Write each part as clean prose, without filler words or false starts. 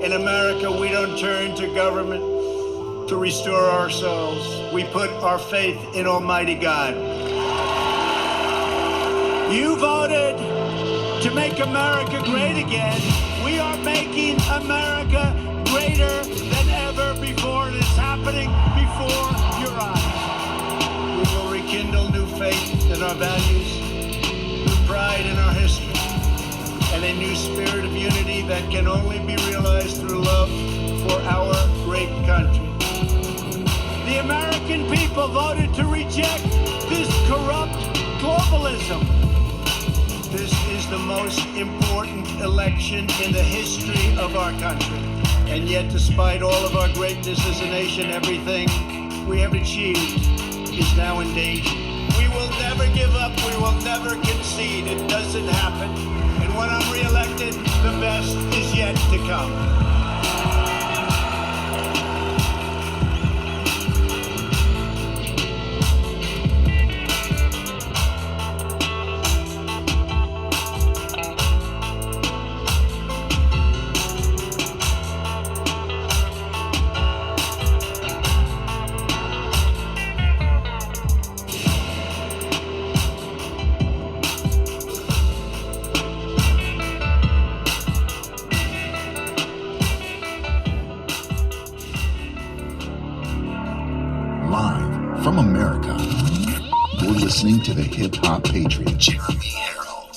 In America, we don't turn to government to restore ourselves. We put our faith in Almighty God. You voted to make America great again. We are making America greater than ever before. It is happening before your eyes. We will rekindle new faith in our values, new pride in our history, and a new spirit of unity that can only be realized through love for our great country. The American people voted to reject this corrupt globalism. This is the most important election in the history of our country. And yet, despite all of our greatness as a nation, everything we have achieved is now in danger. We will never give up. We will never concede. It doesn't happen. And when I'm reelected, the best is yet to come. Live from America, you're listening to the Hip Hop Patriot, Jeremy Herrell.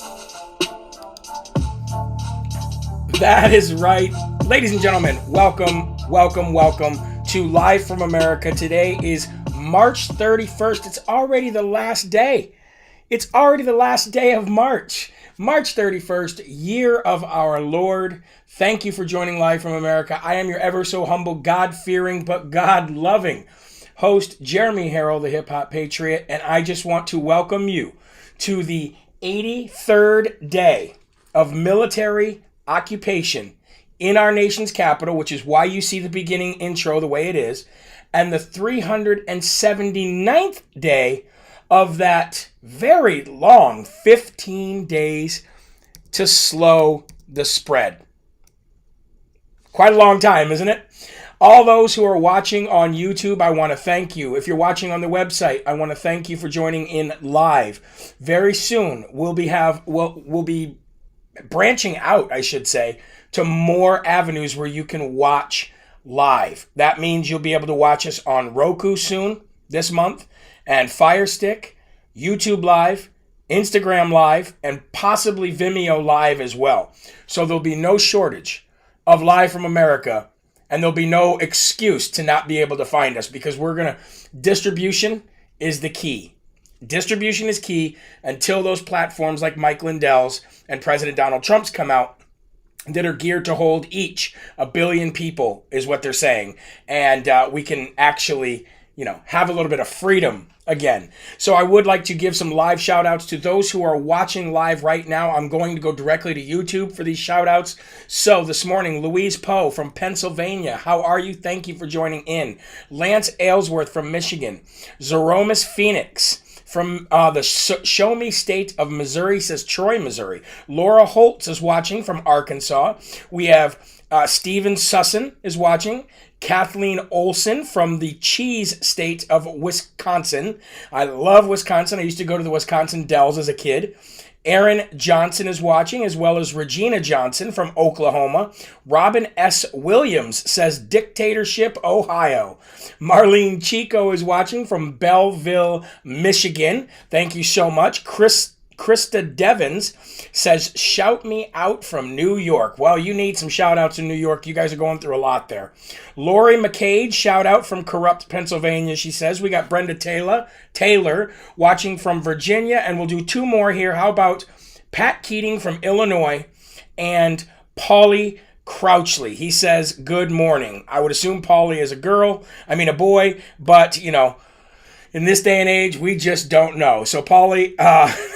That is right. Ladies and gentlemen, welcome to Live from America. Today is March 31st. It's already the last day. It's already the last day of March. March 31st, year of our Lord. Thank you for joining Live from America. I am your ever so humble, God-fearing, but God-loving host, Jeremy Herrell, the Hip Hop Patriot, and I just want to welcome you to the 83rd day of military occupation in our nation's capital, which is why you see the beginning intro the way it is, and the 379th day of that very long 15 days to slow the spread. Quite a long time, isn't it? All those who are watching on YouTube, I want to thank you. If you're watching on the website, I want to thank you for joining in live. Very soon, we'll be branching out, I should say, to more avenues where you can watch live. That means you'll be able to watch us on Roku soon, this month, and Fire Stick, YouTube Live, Instagram Live, and possibly Vimeo Live as well. So there'll be no shortage of Live from America. And there'll be no excuse to not be able to find us because distribution is the key. Distribution is key until those platforms like Mike Lindell's and President Donald Trump's come out that are geared to hold each 1 billion people is what they're saying. And we can actually, have a little bit of freedom again. So I would like to give some live shout outs to those who are watching live right now. I'm going to go directly to YouTube for these shout outs. So this morning, Louise Poe from Pennsylvania. How are you? Thank you for joining in. Lance Aylesworth from Michigan. Zeromus Phoenix from the Show Me State of Missouri, says Troy, Missouri. Laura Holtz is watching from Arkansas. We have Steven Sussin is watching. Kathleen Olson from the cheese state of Wisconsin. I love Wisconsin. I used to go to the Wisconsin Dells as a kid. Aaron Johnson is watching, as well as Regina Johnson from Oklahoma. Robin S. Williams says Dictatorship, Ohio. Marlene Chico is watching from Belleville, Michigan. Thank you so much. Krista Devins says, shout me out from New York. Well, you need some shout outs in New York. You guys are going through a lot there. Lori McCade, shout out from Corrupt, Pennsylvania. She says, we got Brenda Taylor watching from Virginia, and we'll do 2 more here. How about Pat Keating from Illinois and Paulie Crouchley? He says, good morning. I would assume Paulie is a boy, but in this day and age, we just don't know. So, Paulie,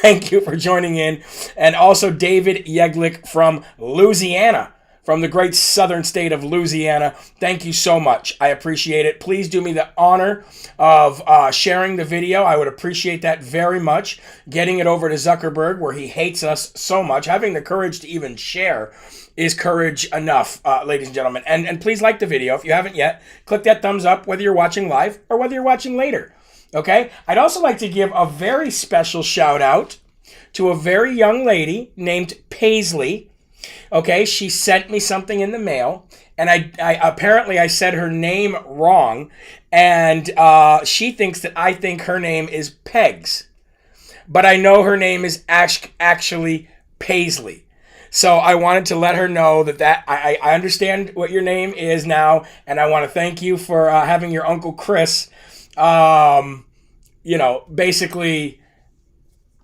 thank you for joining in. And also David Yeglick from Louisiana. from the great southern state of Louisiana. Thank you so much. I appreciate it. Please do me the honor of sharing the video. I would appreciate that very much. Getting it over to Zuckerberg, where he hates us so much. Having the courage to even share is courage enough, ladies and gentlemen. And please like the video. If you haven't yet, click that thumbs up, whether you're watching live or whether you're watching later. Okay? I'd also like to give a very special shout out to a very young lady named Paisley. Okay, she sent me something in the mail, and I apparently I said her name wrong, and she thinks that I think her name is Pegs, but I know her name is actually Paisley. So I wanted to let her know that I understand what your name is now, and I want to thank you for having your Uncle Chris, basically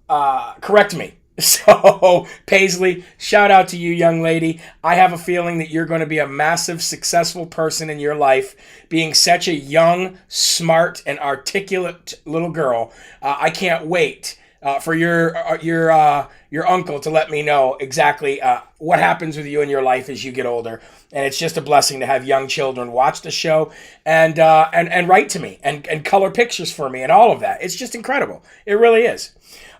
correct me. So, Paisley, shout out to you, young lady. I have a feeling that you're going to be a massive, successful person in your life, being such a young, smart, and articulate little girl. I can't wait for your uncle to let me know exactly what happens with you in your life as you get older. And it's just a blessing to have young children watch the show and write to me and color pictures for me and all of that. It's just incredible. It really is.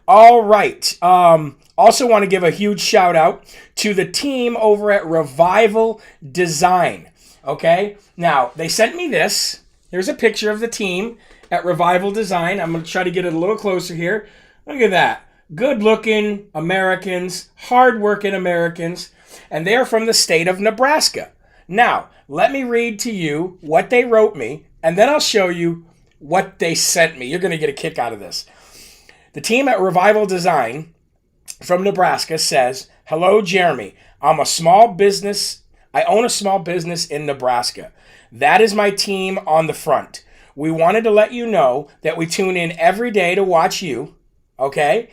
All right. Also want to give a huge shout out to the team over at Revival Design. Okay. Now, they sent me this. Here's a picture of the team at Revival Design. I'm going to try to get it a little closer here. Look at that. Good-looking Americans, hard-working Americans, and they are from the state of Nebraska. Now, let me read to you what they wrote me, and then I'll show you what they sent me. You're going to get a kick out of this. The team at Revival Design from Nebraska says, "Hello, Jeremy. I own a small business in Nebraska. That is my team on the front. We wanted to let you know that we tune in every day to watch you. Okay?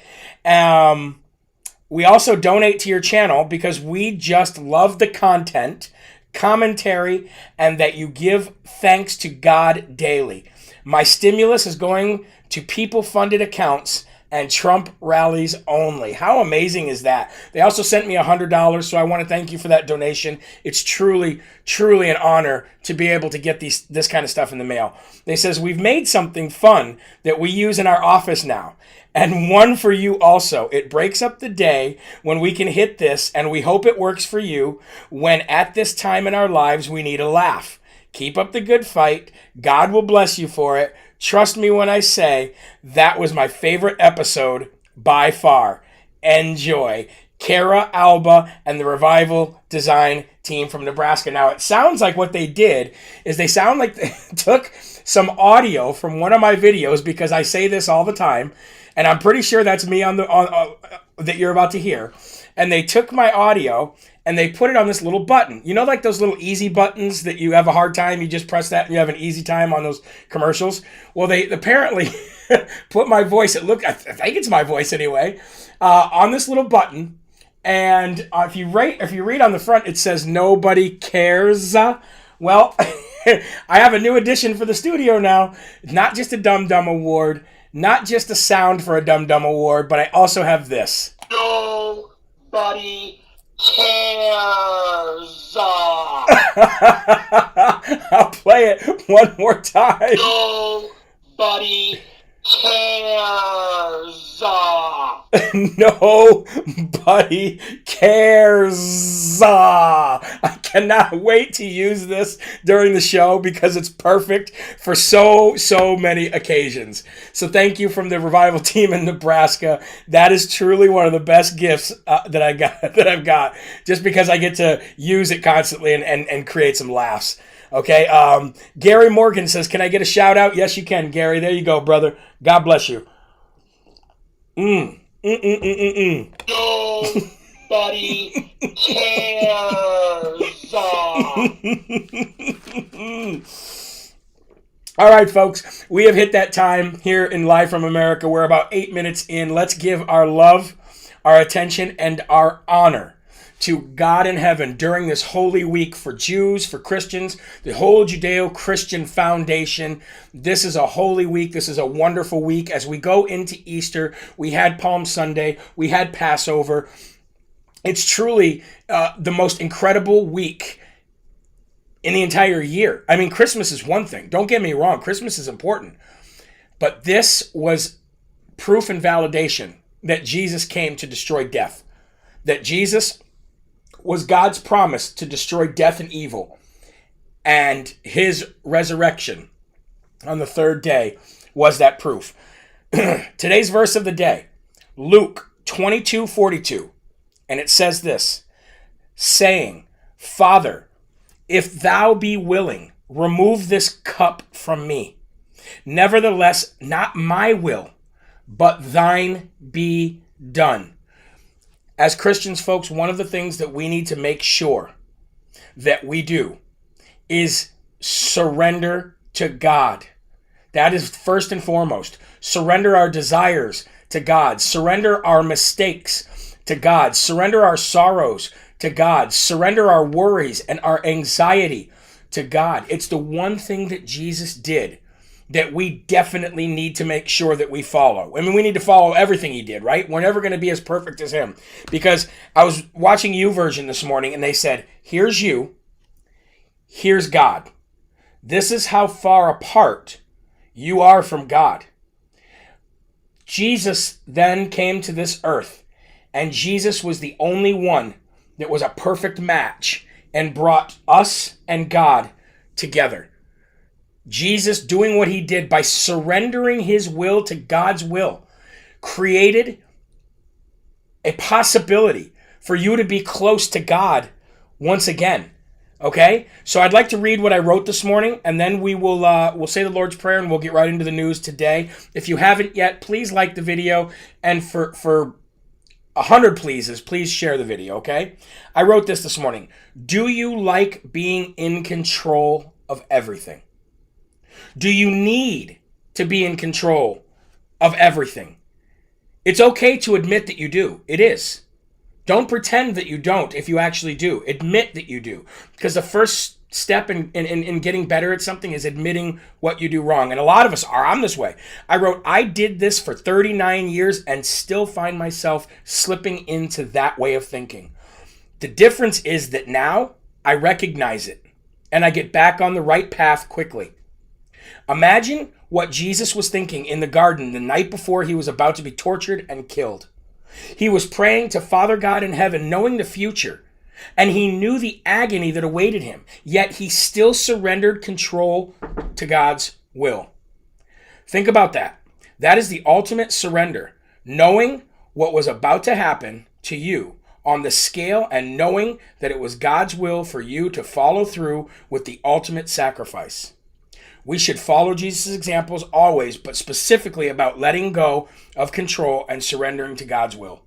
We also donate to your channel because we just love the content, commentary, and that you give thanks to God daily. My stimulus is going to people-funded accounts and Trump rallies only." How amazing is that? They also sent me $100, so I want to thank you for that donation. It's truly, truly an honor to be able to get this kind of stuff in the mail. They says, "We've made something fun that we use in our office now, and one for you also. It breaks up the day when we can hit this, and we hope it works for you when at this time in our lives we need a laugh. Keep up the good fight. God will bless you for it. Trust me when I say that was my favorite episode by far. Enjoy. Kara Alba and the Revival Design team from Nebraska." Now, it sounds like what they did is they sound like they took some audio from one of my videos, because I say this all the time, and I'm pretty sure that's me on that you're about to hear. And they took my audio and they put it on this little button. You know, like those little easy buttons that you have a hard time, you just press that and you have an easy time on those commercials? Well, they apparently put my voice, I think it's my voice anyway, on this little button. And if you read on the front, it says "Nobody cares." Well, I have a new addition for the studio now. Not just a Dum Dum Award, not just a sound for a Dum Dum Award, but I also have this. Nobody cares. I'll play it one more time. Nobody cares. Nobody cares. I cannot wait to use this during the show because it's perfect for so many occasions. So thank you from the Revival team in Nebraska. That is truly one of the best gifts that I've got, just because I get to use it constantly and create some laughs. Okay, Gary Morgan says, "Can I get a shout out?" Yes, you can, Gary. There you go, brother. God bless you. Nobody cares. All right, folks, we have hit that time here in Live from America. We're about 8 minutes in. Let's give our love, our attention, and our honor to God in heaven during this holy week for Jews, for Christians, the whole Judeo-Christian foundation. This is a holy week. This is a wonderful week. As we go into Easter, we had Palm Sunday, we had Passover. It's truly the most incredible week in the entire year. I mean, Christmas is one thing. Don't get me wrong. Christmas is important. But this was proof and validation that Jesus came to destroy death. That Jesus was God's promise to destroy death and evil. And his resurrection on the third day was that proof. Today's verse of the day, Luke 22:42. And it says this, saying, Father, if thou be willing, remove this cup from me. Nevertheless, not my will, but thine be done. As Christians, folks, one of the things that we need to make sure that we do is surrender to God. That is first and foremost. Surrender our desires to God. Surrender our mistakes to God. Surrender our sorrows to God. Surrender our worries and our anxiety to God. It's the one thing that Jesus did that we definitely need to make sure that we follow. I mean, we need to follow everything he did, right? We're never going to be as perfect as him. Because I was watching YouVersion this morning and they said, here's you, here's God. This is how far apart you are from God. Jesus then came to this earth, and Jesus was the only one that was a perfect match and brought us and God together. Jesus doing what he did by surrendering his will to God's will created a possibility for you to be close to God once again. Okay? So I'd like to read what I wrote this morning, and then we'll say the Lord's Prayer and we'll get right into the news today. If you haven't yet, please like the video, and for 100 pleases, please share the video, okay? I wrote this morning. Do you like being in control of everything? Do you need to be in control of everything? It's okay to admit that you do. It is. Don't pretend that you don't if you actually do. Admit that you do. Because the first step in getting better at something is admitting what you do wrong. And a lot of us are. I'm this way. I wrote, I did this for 39 years and still find myself slipping into that way of thinking. The difference is that now I recognize it and I get back on the right path quickly. Imagine what Jesus was thinking in the garden the night before he was about to be tortured and killed. He was praying to Father God in heaven, knowing the future, and he knew the agony that awaited him, yet he still surrendered control to God's will. Think about that. That is the ultimate surrender, knowing what was about to happen to you on the scale and knowing that it was God's will for you to follow through with the ultimate sacrifice. We should follow Jesus' examples always, but specifically about letting go of control and surrendering to God's will.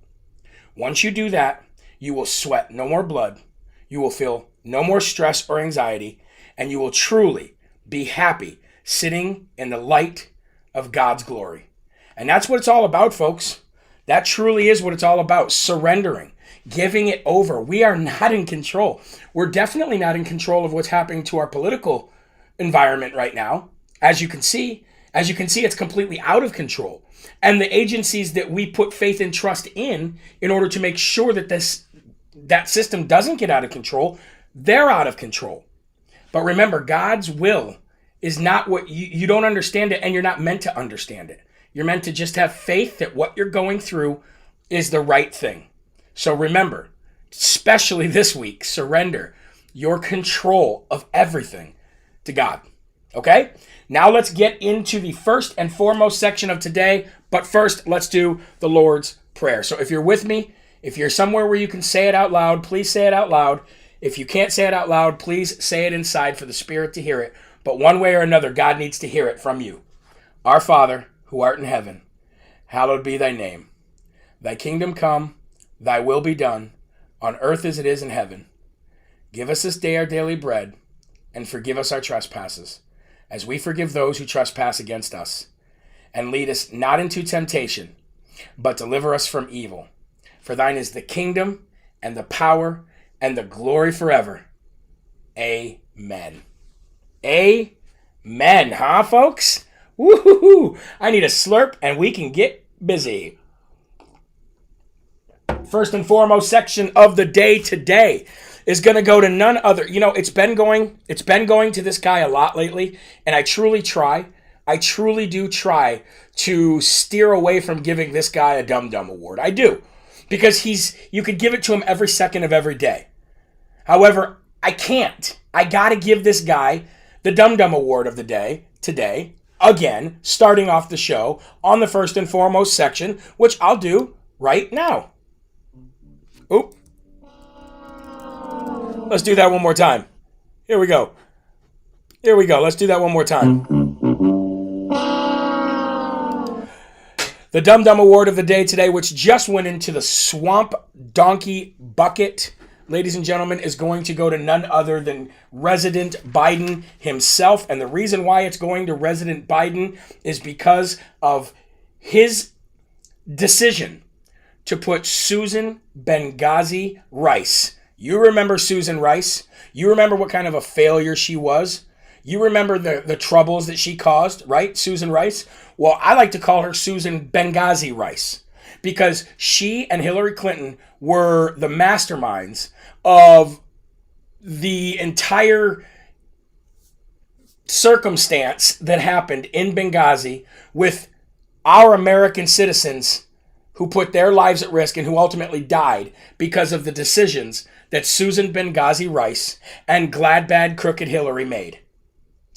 Once you do that, you will sweat no more blood, you will feel no more stress or anxiety, and you will truly be happy sitting in the light of God's glory. And that's what it's all about, folks. That truly is what it's all about, surrendering, giving it over. We are not in control. We're definitely not in control of what's happening to our political environment right now. As you can see, it's completely out of control. And the agencies that we put faith and trust in order to make sure that that system doesn't get out of control, they're out of control. But remember, God's will is not what you don't understand it, and you're not meant to understand it. You're meant to just have faith that what you're going through is the right thing. So remember, especially this week, surrender your control of everything to God. Okay? Now let's get into the first and foremost section of today. But first, let's do the Lord's Prayer. So if you're with me, if you're somewhere where you can say it out loud, please say it out loud. If you can't say it out loud, please say it inside for the Spirit to hear it. But one way or another, God needs to hear it from you. Our Father, who art in heaven, hallowed be thy name. Thy kingdom come, thy will be done, on earth as it is in heaven. Give us this day our daily bread, and forgive us our trespasses, as we forgive those who trespass against us. And lead us not into temptation, but deliver us from evil. For thine is the kingdom, and the power, and the glory forever. Amen. Amen, huh, folks? Woo-hoo-hoo. I need a slurp, and we can get busy. first and foremost section of the day today is going to go to none other. You know, it's been going to this guy a lot lately, and I truly do try to steer away from giving this guy a Dum Dum Award. I do, because you could give it to him every second of every day. However, I can't. I got to give this guy the Dum Dum Award of the day today, again, starting off the show on the first and foremost section, which I'll do right now. Oop. Let's do that one more time. Here we go. Let's do that one more time. The Dum Dum Award of the day today, which just went into the swamp donkey bucket, ladies and gentlemen, is going to go to none other than Resident Biden himself. And the reason why it's going to Resident Biden is because of his decision to put Susan Benghazi Rice. You remember Susan Rice? You remember what kind of a failure she was? You remember the troubles that she caused, right? Susan Rice? Well, I like to call her Susan Benghazi Rice, because she and Hillary Clinton were the masterminds of the entire circumstance that happened in Benghazi with our American citizens who put their lives at risk and who ultimately died because of the decisions that Susan Benghazi Rice and glad bad crooked Hillary made.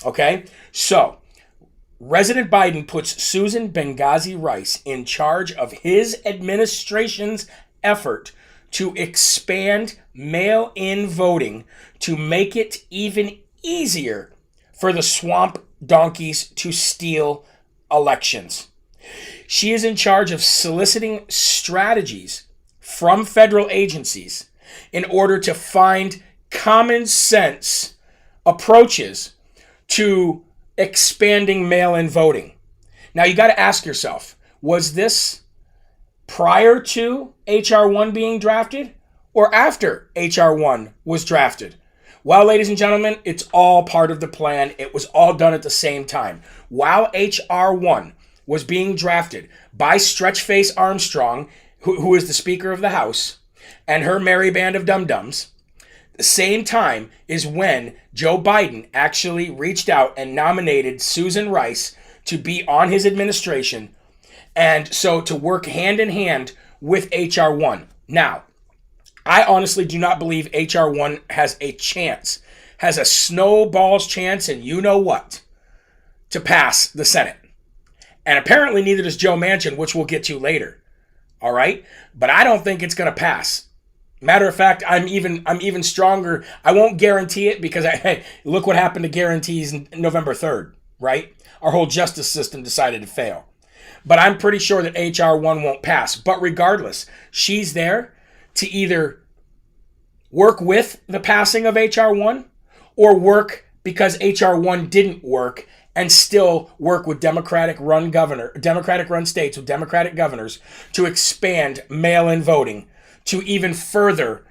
Okay? So, President Biden puts Susan Benghazi Rice in charge of his administration's effort to expand mail-in voting to make it even easier for the swamp donkeys to steal elections. She is in charge of soliciting strategies from federal agencies in order to find common sense approaches to expanding mail-in voting. Now, you got to ask yourself, was this prior to H.R. 1 being drafted or after H.R. 1 was drafted? Well, ladies and gentlemen, it's all part of the plan. It was all done at the same time. While H.R. 1 was being drafted by Stretchface Armstrong, who is the Speaker of the House, and her merry band of dum-dums, the same time is when Joe Biden actually reached out and nominated Susan Rice to be on his administration, and so to work hand in hand with H.R. 1. Now, I honestly do not believe H.R. 1 has a snowball's chance, and you know what, to pass the Senate. And apparently neither does Joe Manchin, which we'll get to later. All right? But I don't think it's going to pass. Matter of fact, I'm even stronger. I won't guarantee it, because look what happened to guarantees November 3rd, right? Our whole justice system decided to fail. But I'm pretty sure that H.R. 1 won't pass. But regardless, she's there to either work with the passing of H.R. 1 or work because H.R. 1 didn't work and still work with Democratic-run states with Democratic governors to expand mail-in voting to even further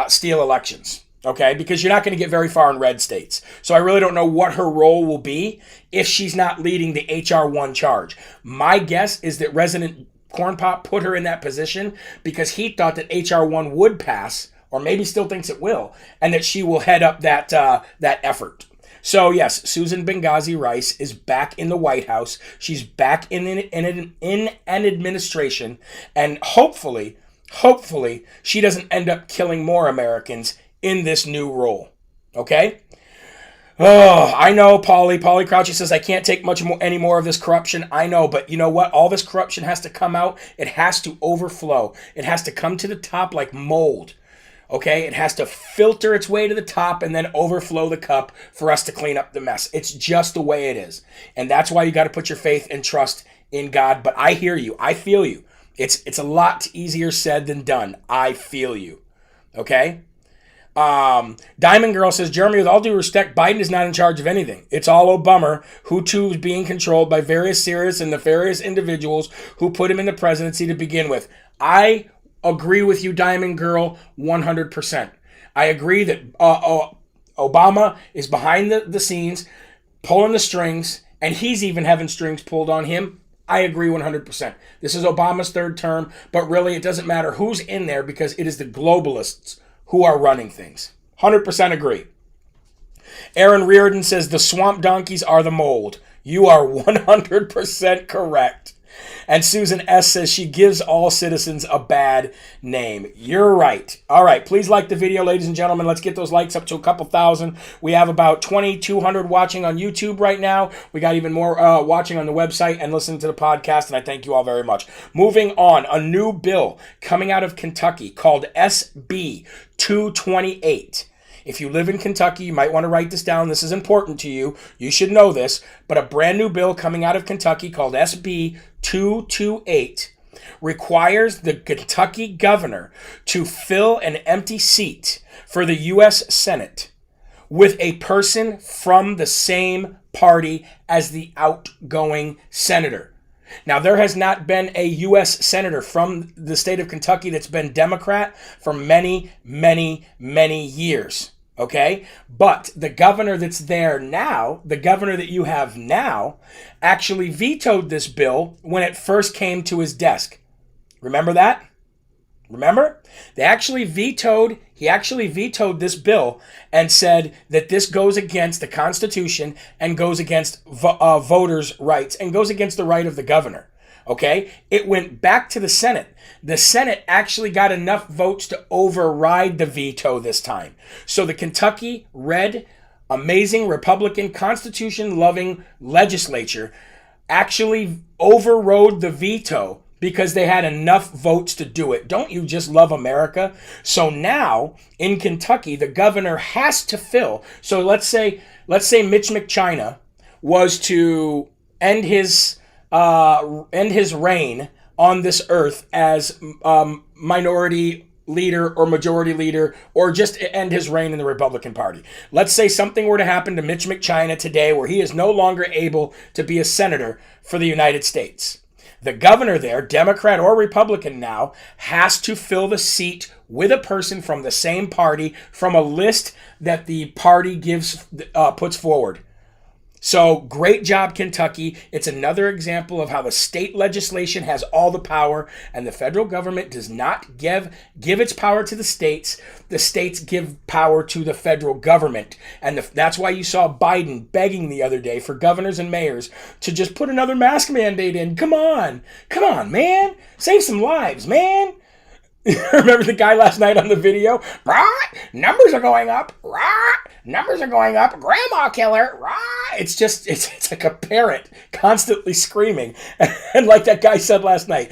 steal elections, okay? Because you're not going to get very far in red states. So I really don't know what her role will be if she's not leading the H.R. 1 charge. My guess is that President Corn Pop put her in that position because he thought that H.R. 1 would pass, or maybe still thinks it will, and that she will head up that effort. So yes, Susan Benghazi Rice is back in the White House. She's back in an administration, and hopefully she doesn't end up killing more Americans in this new role. Okay? Oh, I know, Paulie Crouchy says, I can't take any more of this corruption. I know, but you know what? All this corruption has to come out. It has to overflow. It has to come to the top like mold. Okay? It has to filter its way to the top and then overflow the cup for us to clean up the mess. It's just the way it is. And that's why you got to put your faith and trust in God. But I hear you. I feel you. It's a lot easier said than done. I feel you. Okay? Diamond Girl says, Jeremy, with all due respect, Biden is not in charge of anything. It's all a bummer who too is being controlled by various serious and nefarious individuals who put him in the presidency to begin with. I agree with you, Diamond Girl, 100%. I agree that Obama is behind the scenes, pulling the strings, and he's even having strings pulled on him. I agree 100%. This is Obama's third term, but really it doesn't matter who's in there because it is the globalists who are running things. 100% agree. Aaron Reardon says the swamp donkeys are the mold. You are 100% correct. And Susan S. says she gives all citizens a bad name. You're right. All right, please like the video, ladies and gentlemen. Let's get those likes up to a couple thousand. We have about 2,200 watching on YouTube right now. We got even more watching on the website and listening to the podcast, and I thank you all very much. Moving on, a new bill coming out of Kentucky called SB 228. If you live in Kentucky, you might want to write this down. This is important to you. You should know this. But a brand new bill coming out of Kentucky called SB 228 requires the Kentucky governor to fill an empty seat for the U.S. Senate with a person from the same party as the outgoing senator. Now, there has not been a U.S. senator from the state of Kentucky that's been Democrat for many, many, many years, okay? But the governor that's there now, the governor that you have now, actually vetoed this bill when it first came to his desk. Remember that? Remember? He actually vetoed this bill and said that this goes against the Constitution and goes against voters' rights and goes against the right of the governor. Okay? It went back to the Senate. The Senate actually got enough votes to override the veto this time. So the Kentucky red, amazing Republican Constitution-loving legislature actually overrode the veto because they had enough votes to do it. Don't you just love America? So now, in Kentucky, the governor has to fill. So let's say Mitch McChina was to end his reign on this earth as minority leader or majority leader, or just end his reign in the Republican Party. Let's say something were to happen to Mitch McChina today where he is no longer able to be a senator for the United States. The governor there, Democrat or Republican now, has to fill the seat with a person from the same party from a list that the party puts forward. So great job, Kentucky. It's another example of how the state legislation has all the power and the federal government does not give its power to the states. The states give power to the federal government. And that's why you saw Biden begging the other day for governors and mayors to just put another mask mandate in. Come on, man. Save some lives, man. Remember the guy last night on the video? Right? Numbers are going up. Right? Numbers are going up. Grandma killer. Right? It's like a parrot constantly screaming. And like that guy said last night,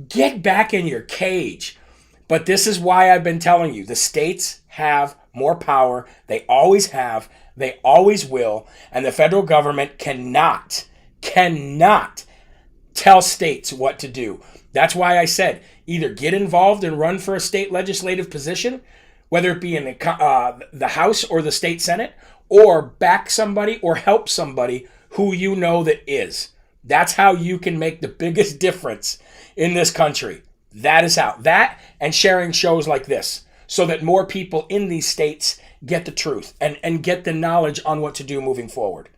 get back in your cage. But this is why I've been telling you, the states have more power. They always have. They always will. And the federal government cannot tell states what to do. That's why I said, either get involved and run for a state legislative position, whether it be in the House or the state Senate, or back somebody or help somebody who you know that is. That's how you can make the biggest difference in this country. That is how. That and sharing shows like this so that more people in these states get the truth and get the knowledge on what to do moving forward.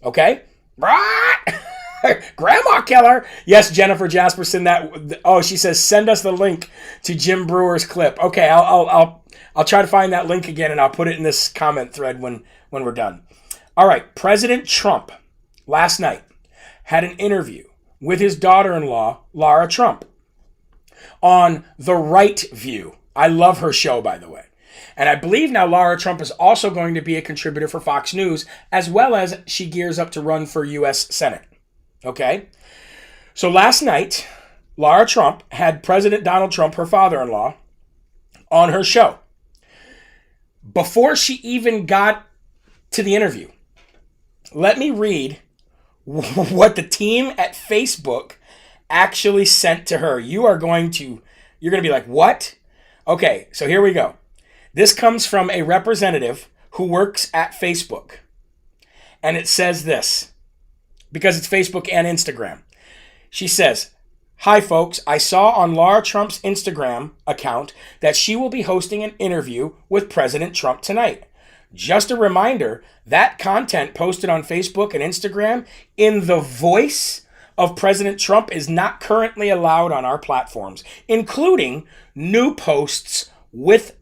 Okay? Right? Grandma killer. Yes, Jennifer Jasperson. She says send us the link to Jim Brewer's clip. Okay, I'll try to find that link again and I'll put it in this comment thread when we're done. All right, President Trump last night had an interview with his daughter-in-law Lara Trump on The Right View. I love her show, by the way. And I believe now Lara Trump is also going to be a contributor for Fox News, as well as she gears up to run for U.S. Senate. Okay? So last night, Lara Trump had President Donald Trump, her father-in-law, on her show. Before she even got to the interview, let me read what the team at Facebook actually sent to her. You're going to be like, what? Okay, so here we go. This comes from a representative who works at Facebook. And it says this, because it's Facebook and Instagram. She says, "Hi folks, I saw on Lara Trump's Instagram account that she will be hosting an interview with President Trump tonight. Just a reminder, that content posted on Facebook and Instagram in the voice of President Trump is not currently allowed on our platforms, including new posts with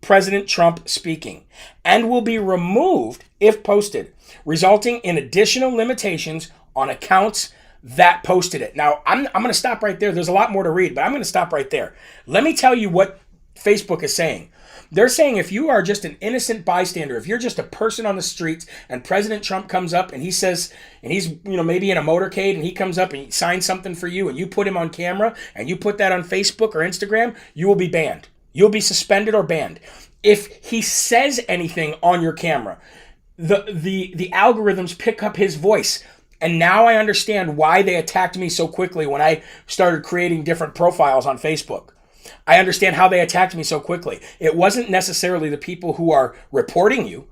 President Trump speaking, and will be removed if posted, resulting in additional limitations on accounts that posted it. Now, I'm going to stop right there. There's a lot more to read, but I'm going to stop right there. Let me tell you what Facebook is saying. They're saying if you are just an innocent bystander, if you're just a person on the streets and President Trump comes up and he says, and he's, maybe in a motorcade and he comes up and he signs something for you and you put him on camera and you put that on Facebook or Instagram, you will be banned. You'll be suspended or banned. If he says anything on your camera, the algorithms pick up his voice. And now I understand why they attacked me so quickly when I started creating different profiles on Facebook. I understand how they attacked me so quickly. It wasn't necessarily the people who are reporting you,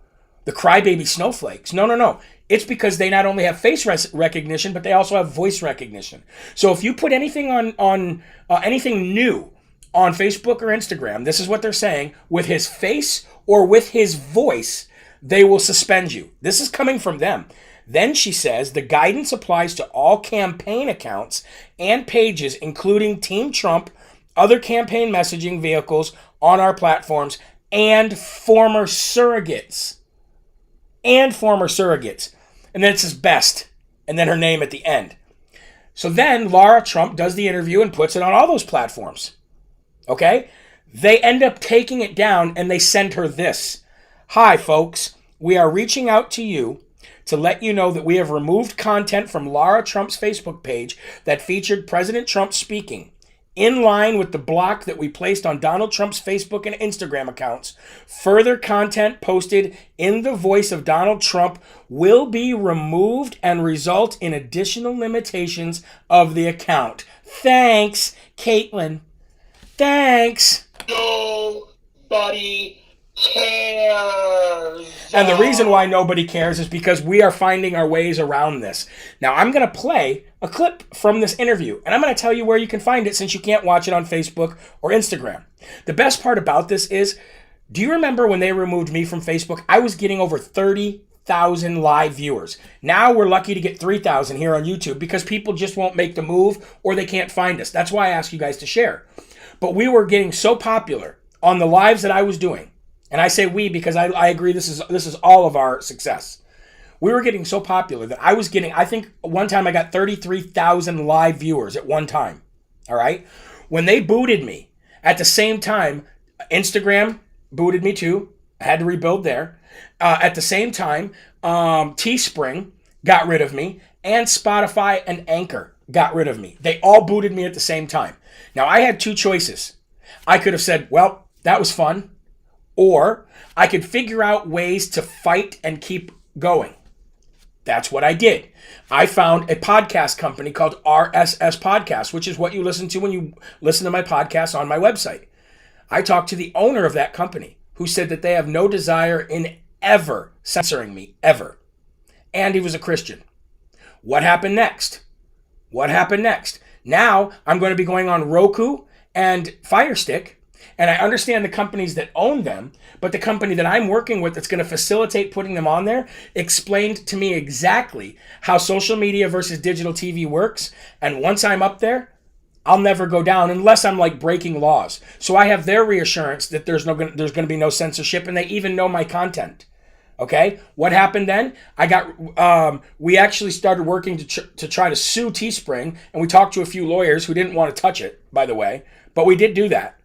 the crybaby snowflakes. No. It's because they not only have face recognition, but they also have voice recognition. So if you put anything on anything new on Facebook or Instagram, this is what they're saying, with his face or with his voice, they will suspend you. This is coming from them. Then she says the guidance applies to all campaign accounts and pages, including Team Trump, other campaign messaging vehicles on our platforms, and former surrogates. And then it says best, and then her name at the end. So then Lara Trump does the interview and puts it on all those platforms. Okay? They end up taking it down and they send her this. Hi, folks. We are reaching out to you to let you know that we have removed content from Lara Trump's Facebook page that featured President Trump speaking. In line with the block that we placed on Donald Trump's Facebook and Instagram accounts, further content posted in the voice of Donald Trump will be removed and result in additional limitations of the account. Thanks, Caitlin. Thanks. Nobody cares. And the reason why nobody cares is because we are finding our ways around this. Now, I'm going to play a clip from this interview, and I'm going to tell you where you can find it since you can't watch it on Facebook or Instagram. The best part about this is, do you remember when they removed me from Facebook? I was getting over 30,000 live viewers. Now we're lucky to get 3,000 here on YouTube because people just won't make the move or they can't find us. That's why I ask you guys to share. But we were getting so popular on the lives that I was doing. And I say we because I agree this is all of our success. We were getting so popular that I was getting, I think one time I got 33,000 live viewers at one time. All right? When they booted me, at the same time, Instagram booted me too. I had to rebuild there. At the same time, Teespring got rid of me, and Spotify and Anchor got rid of me. They all booted me at the same time. Now, I had two choices. I could have said, well, that was fun. Or I could figure out ways to fight and keep going. That's what I did. I found a podcast company called RSS Podcast, which is what you listen to when you listen to my podcast on my website. I talked to the owner of that company who said that they have no desire in ever censoring me, ever. And he was a Christian. What happened next? Now I'm going to be going on Roku and Fire Stick. And I understand the companies that own them, but the company that I'm working with that's going to facilitate putting them on there explained to me exactly how social media versus digital TV works. And once I'm up there, I'll never go down unless I'm like breaking laws. So I have their reassurance that there's going to be no censorship, and they even know my content. Okay, what happened then? We actually started working to try to sue Teespring, and we talked to a few lawyers who didn't want to touch it, by the way, but we did do that.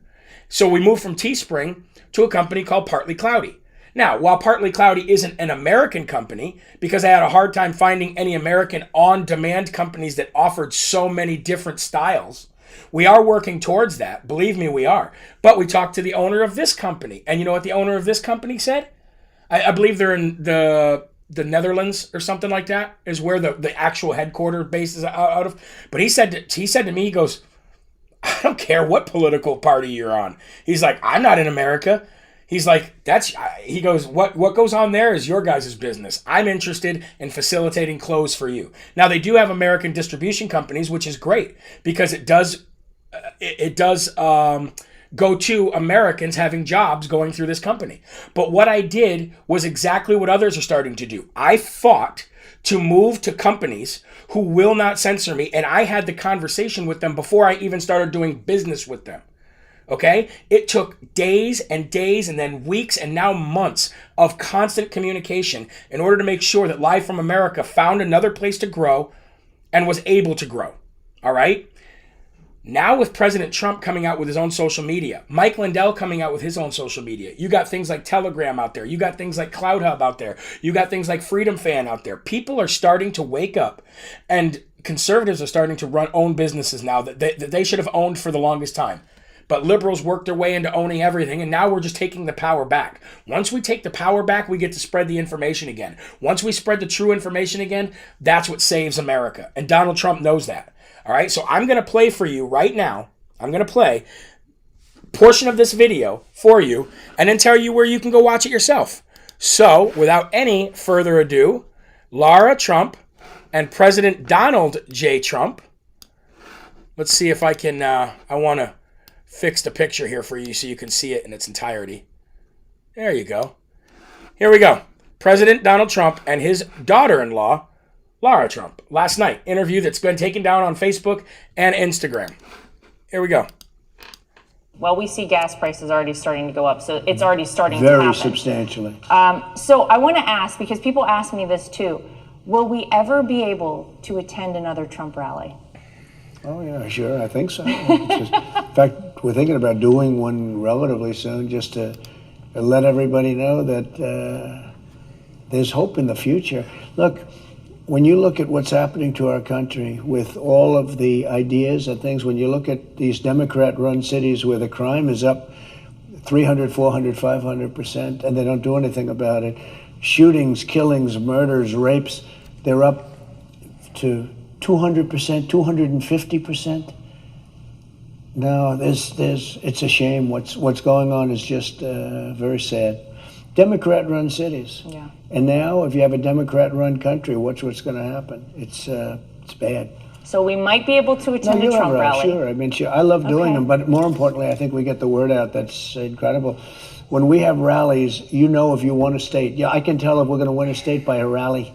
So we moved from Teespring to a company called Partly Cloudy. Now, while Partly Cloudy isn't an American company, because I had a hard time finding any American on-demand companies that offered so many different styles, we are working towards that. Believe me, we are. But we talked to the owner of this company. And you know what the owner of this company said? I believe they're in the Netherlands or something like that, is where the actual headquarters base is out of. But he said to me, he goes, I don't care what political party you're on. He's like, I'm not in America. He's like, he goes, what goes on there is your guys' business. I'm interested in facilitating clothes for you. Now, they do have American distribution companies, which is great because it does go to Americans having jobs going through this company. But what I did was exactly what others are starting to do. I fought to move to companies who will not censor me, and I had the conversation with them before I even started doing business with them. Okay? It took days and days and then weeks and now months of constant communication in order to make sure that Live from America found another place to grow and was able to grow. All right? Now with President Trump coming out with his own social media, Mike Lindell coming out with his own social media, you got things like Telegram out there, you got things like Cloud Hub out there, you got things like Freedom Fan out there. People are starting to wake up, and conservatives are starting to own businesses now that they should have owned for the longest time. But liberals worked their way into owning everything, and now we're just taking the power back. Once we take the power back, we get to spread the information again. Once we spread the true information again, that's what saves America. And Donald Trump knows that. All right, so I'm going to play for you right now. I'm going to play a portion of this video for you and then tell you where you can go watch it yourself. So, without any further ado, Lara Trump and President Donald J. Trump. Let's see if I can, I want to fix the picture here for you so you can see it in its entirety. There you go. Here we go. President Donald Trump and his daughter-in-law, Lara Trump. Last night, interview that's been taken down on Facebook and Instagram. Here we go. Well, we see gas prices already starting to go up, so it's already starting to Very happen. substantially. So I want to ask, because people ask me this too, will we ever be able to attend another Trump rally? Oh, yeah, sure. I think so. In fact, we're thinking about doing one relatively soon just to let everybody know that there's hope in the future. Look, when you look at what's happening to our country with all of the ideas and things, when you look at these Democrat-run cities where the crime is up 300, 400, 500%, and they don't do anything about it, shootings, killings, murders, rapes, they're up to 200%, 250%. No, it's a shame. What's going on is just very sad. Democrat-run cities. Yeah. And now, if you have a Democrat-run country, what's going to happen? It's bad. So we might be able to attend a Trump rally. Sure. I mean, sure. I love doing them, but more importantly, I think we get the word out. That's incredible. When we have rallies, you know if you won a state. Yeah, I can tell if we're going to win a state by a rally.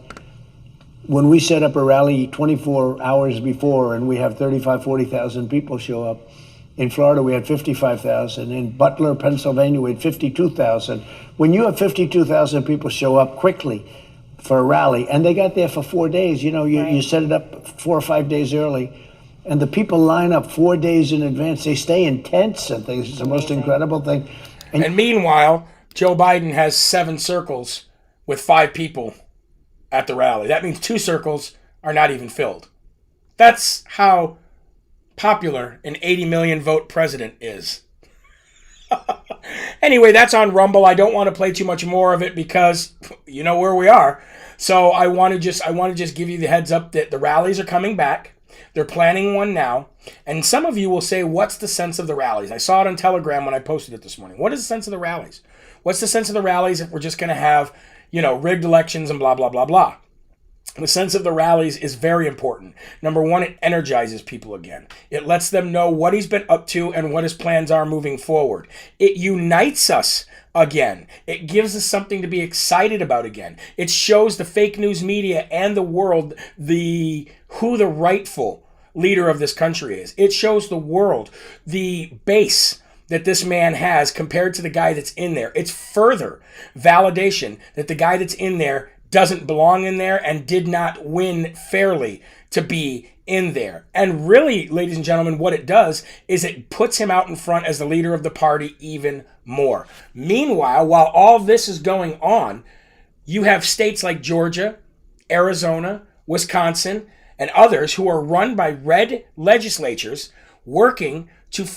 When we set up a rally 24 hours before and we have 35, 40,000 people show up, in Florida, we had 55,000. In Butler, Pennsylvania, we had 52,000. When you have 52,000 people show up quickly for a rally, and they got there for 4 days, you set it up 4 or 5 days early, and the people line up 4 days in advance. They stay in tents and things. It's the most incredible thing. And meanwhile, Joe Biden has 7 circles with 5 people at the rally. That means 2 circles are not even filled. That's how popular an 80 million vote president is. Anyway, that's on Rumble. I don't want to play too much more of it because you know where we are. So I want to just give you the heads up that the rallies are coming back. They're planning one now. And some of you will say, what's the sense of the rallies? I saw it on Telegram when I posted it this morning. What is the sense of the rallies? What's the sense of the rallies if we're just going to have, rigged elections and blah, blah, blah, blah? The sense of the rallies is very important. Number one, it energizes people again. It lets them know what he's been up to and what his plans are moving forward. It unites us again. It gives us something to be excited about again. It shows the fake news media and the world who the rightful leader of this country is. It shows the world the base that this man has compared to the guy that's in there. It's further validation that the guy that's in there doesn't belong in there and did not win fairly to be in there. And really, ladies and gentlemen, what it does is it puts him out in front as the leader of the party even more. Meanwhile, while all this is going on, you have states like Georgia, Arizona, Wisconsin, and others who are run by red legislatures working to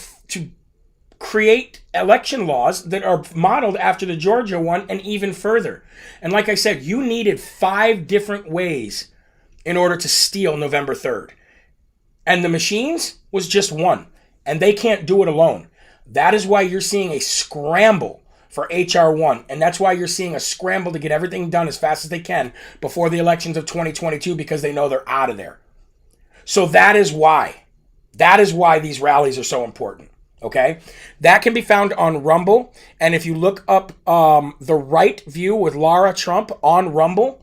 create election laws that are modeled after the Georgia one and even further. And like I said, you needed 5 different ways in order to steal November 3rd. And the machines was just one. And they can't do it alone. That is why you're seeing a scramble for H.R. 1. And that's why you're seeing a scramble to get everything done as fast as they can before the elections of 2022 because they know they're out of there. So that is why these rallies are so important. Okay, that can be found on Rumble. And if you look up The Right View with Lara Trump on Rumble,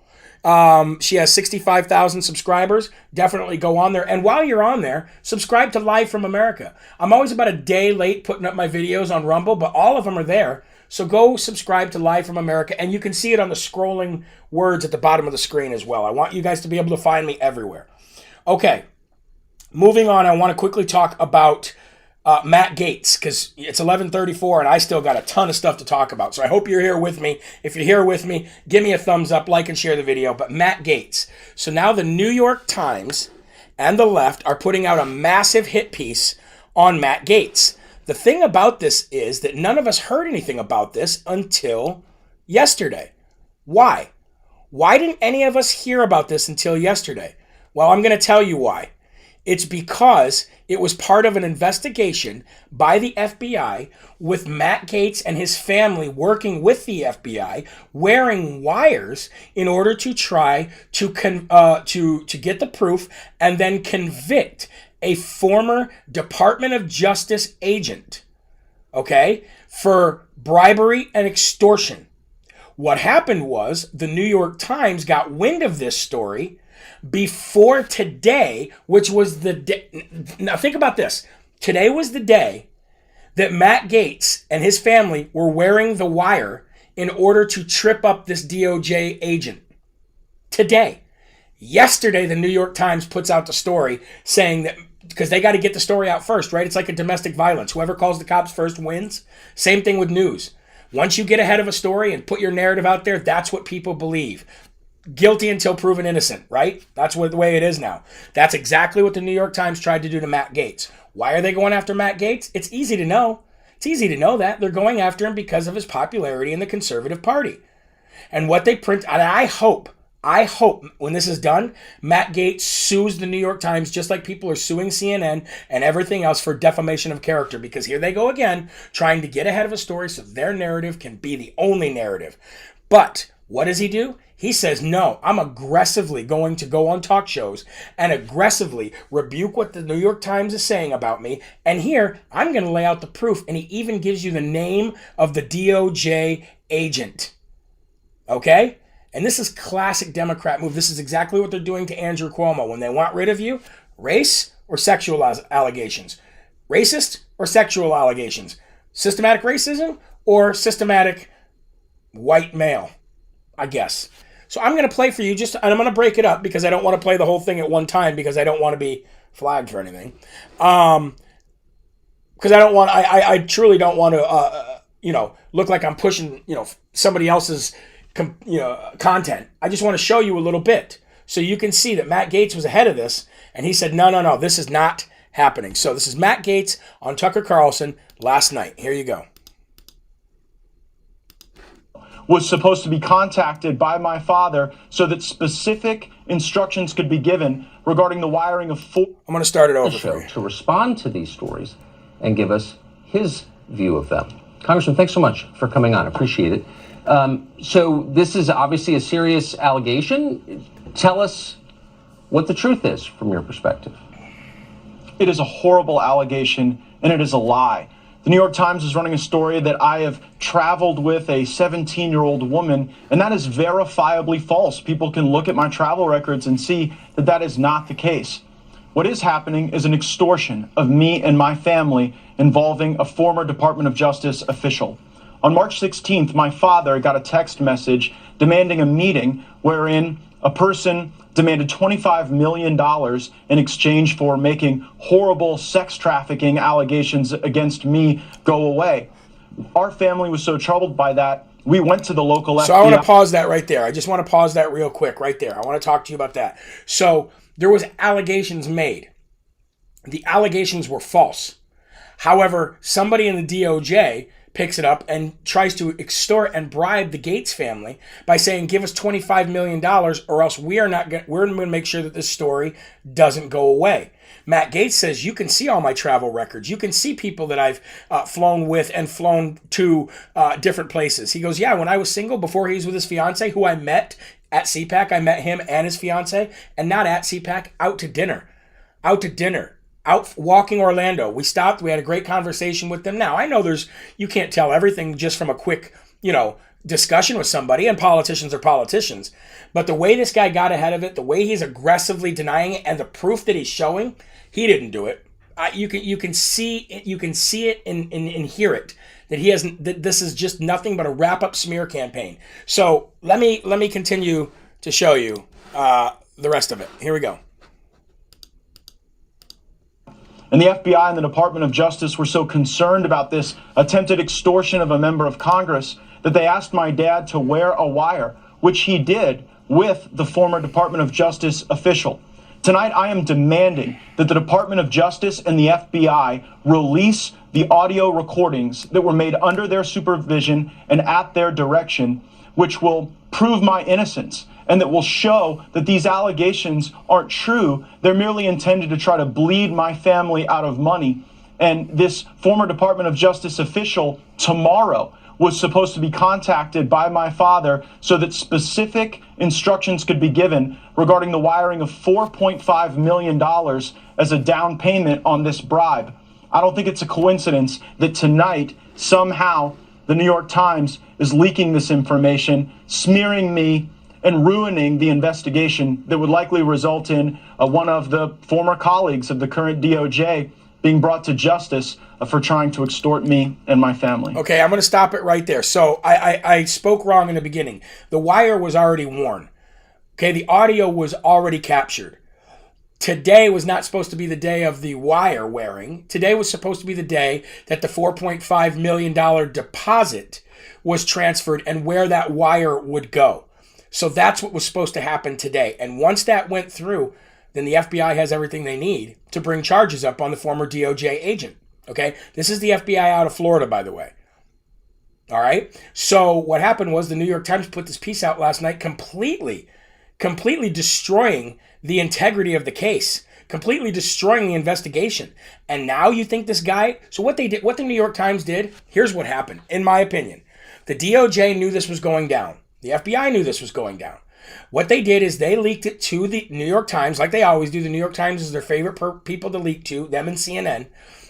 she has 65,000 subscribers. Definitely go on there. And while you're on there, subscribe to Live from America. I'm always about a day late putting up my videos on Rumble, but all of them are there. So go subscribe to Live from America, and you can see it on the scrolling words at the bottom of the screen as well. I want you guys to be able to find me everywhere. Okay, moving on, I want to quickly talk about Matt Gaetz, because it's 11:34 and I still got a ton of stuff to talk about. So I hope you're here with me. If you're here with me, give me a thumbs up, like and share the video. But Matt Gaetz. So now the New York Times and the left are putting out a massive hit piece on Matt Gaetz. The thing about this is that none of us heard anything about this until yesterday. Why? Why didn't any of us hear about this until yesterday? Well, I'm going to tell you why. It's because it was part of an investigation by the FBI with Matt Gaetz and his family working with the FBI, wearing wires in order to try to get the proof and then convict a former Department of Justice agent, okay, for bribery and extortion. What happened was the New York Times got wind of this story before today, which was the day. Now think about this. Today was the day that Matt Gaetz and his family were wearing the wire in order to trip up this DOJ agent. Today. Yesterday, the New York Times puts out the story saying that, because they got to get the story out first, right? It's like a domestic violence. Whoever calls the cops first wins. Same thing with news. Once you get ahead of a story and put your narrative out there, that's what people believe. Guilty until proven innocent, right? That's the way it is now. That's exactly what the New York Times tried to do to Matt Gaetz. Why are they going after Matt Gaetz? It's easy to know. It's easy to know that. They're going after him because of his popularity in the conservative party. And what they print, and I hope when this is done, Matt Gaetz sues the New York Times just like people are suing CNN and everything else for defamation of character, because here they go again, trying to get ahead of a story so their narrative can be the only narrative. But what does he do? He says, no, I'm aggressively going to go on talk shows and aggressively rebuke what the New York Times is saying about me. And here, I'm going to lay out the proof. And he even gives you the name of the DOJ agent. Okay? And this is classic Democrat move. This is exactly what they're doing to Andrew Cuomo. When they want rid of you, race or sexual allegations? Racist or sexual allegations? Systematic racism or systematic white male, I guess. So I'm going to play for you and I'm going to break it up because I don't want to play the whole thing at one time because I don't want to be flagged for anything. Because I truly don't want to, look like I'm pushing, somebody else's, content. I just want to show you a little bit so you can see that Matt Gaetz was ahead of this and he said, no, this is not happening. So this is Matt Gaetz on Tucker Carlson last night. Here you go. Was supposed to be contacted by my father so that specific instructions could be given regarding the wiring of I'm going to start it over for you. To respond to these stories and give us his view of them. Congressman, thanks so much for coming on. Appreciate it. So this is obviously a serious allegation. Tell us what the truth is from your perspective. It is a horrible allegation and it is a lie. The New York Times is running a story that I have traveled with a 17-year-old woman, and that is verifiably false. People can look at my travel records and see that that is not the case. What is happening is an extortion of me and my family involving a former Department of Justice official. On March 16th, my father got a text message demanding a meeting wherein a person demanded $25 million in exchange for making horrible sex trafficking allegations against me go away. Our family was so troubled by that, we went to the local FBI. So I want to pause that right there. I just want to pause that real quick right there. I want to talk to you about that. So there was allegations made. The allegations were false. However, somebody in the DOJ picks it up and tries to extort and bribe the Gaetz family by saying, give us $25 million or else we're going to make sure that this story doesn't go away. Matt Gaetz says, you can see all my travel records. You can see people that I've flown with and flown to different places. He goes, yeah, when I was single, before he was with his fiance, who I met at CPAC, I met him and his fiance, and not at CPAC, out to dinner. out walking Orlando. We stopped. We had a great conversation with them. Now, I know you can't tell everything just from a quick, discussion with somebody, and politicians are politicians. But the way this guy got ahead of it, the way he's aggressively denying it, and the proof that he's showing, he didn't do it. You can see it and hear it that he hasn't. That this is just nothing but a wrap-up smear campaign. So let me continue to show you the rest of it. Here we go. And the FBI and the Department of Justice were so concerned about this attempted extortion of a member of Congress that they asked my dad to wear a wire, which he did with the former Department of Justice official. Tonight, I am demanding that the Department of Justice and the FBI release the audio recordings that were made under their supervision and at their direction, which will prove my innocence and that will show that these allegations aren't true. They're merely intended to try to bleed my family out of money. And this former Department of Justice official tomorrow was supposed to be contacted by my father so that specific instructions could be given regarding the wiring of $4.5 million as a down payment on this bribe. I don't think it's a coincidence that tonight, somehow, the New York Times is leaking this information, smearing me, and ruining the investigation that would likely result in one of the former colleagues of the current DOJ being brought to justice for trying to extort me and my family. Okay, I'm going to stop it right there. So I spoke wrong in the beginning. The wire was already worn. Okay, the audio was already captured. Today was not supposed to be the day of the wire wearing. Today was supposed to be the day that the $4.5 million deposit was transferred and where that wire would go. So that's what was supposed to happen today. And once that went through, then the FBI has everything they need to bring charges up on the former DOJ agent. Okay? This is the FBI out of Florida, by the way. All right? So what happened was the New York Times put this piece out last night completely destroying the integrity of the case, completely destroying the investigation. And now you think this guy... So what the New York Times did, here's what happened, in my opinion. The DOJ knew this was going down. The FBI knew this was going down. What they did is they leaked it to the New York Times, like they always do. The New York Times is their favorite people to leak to, them and CNN.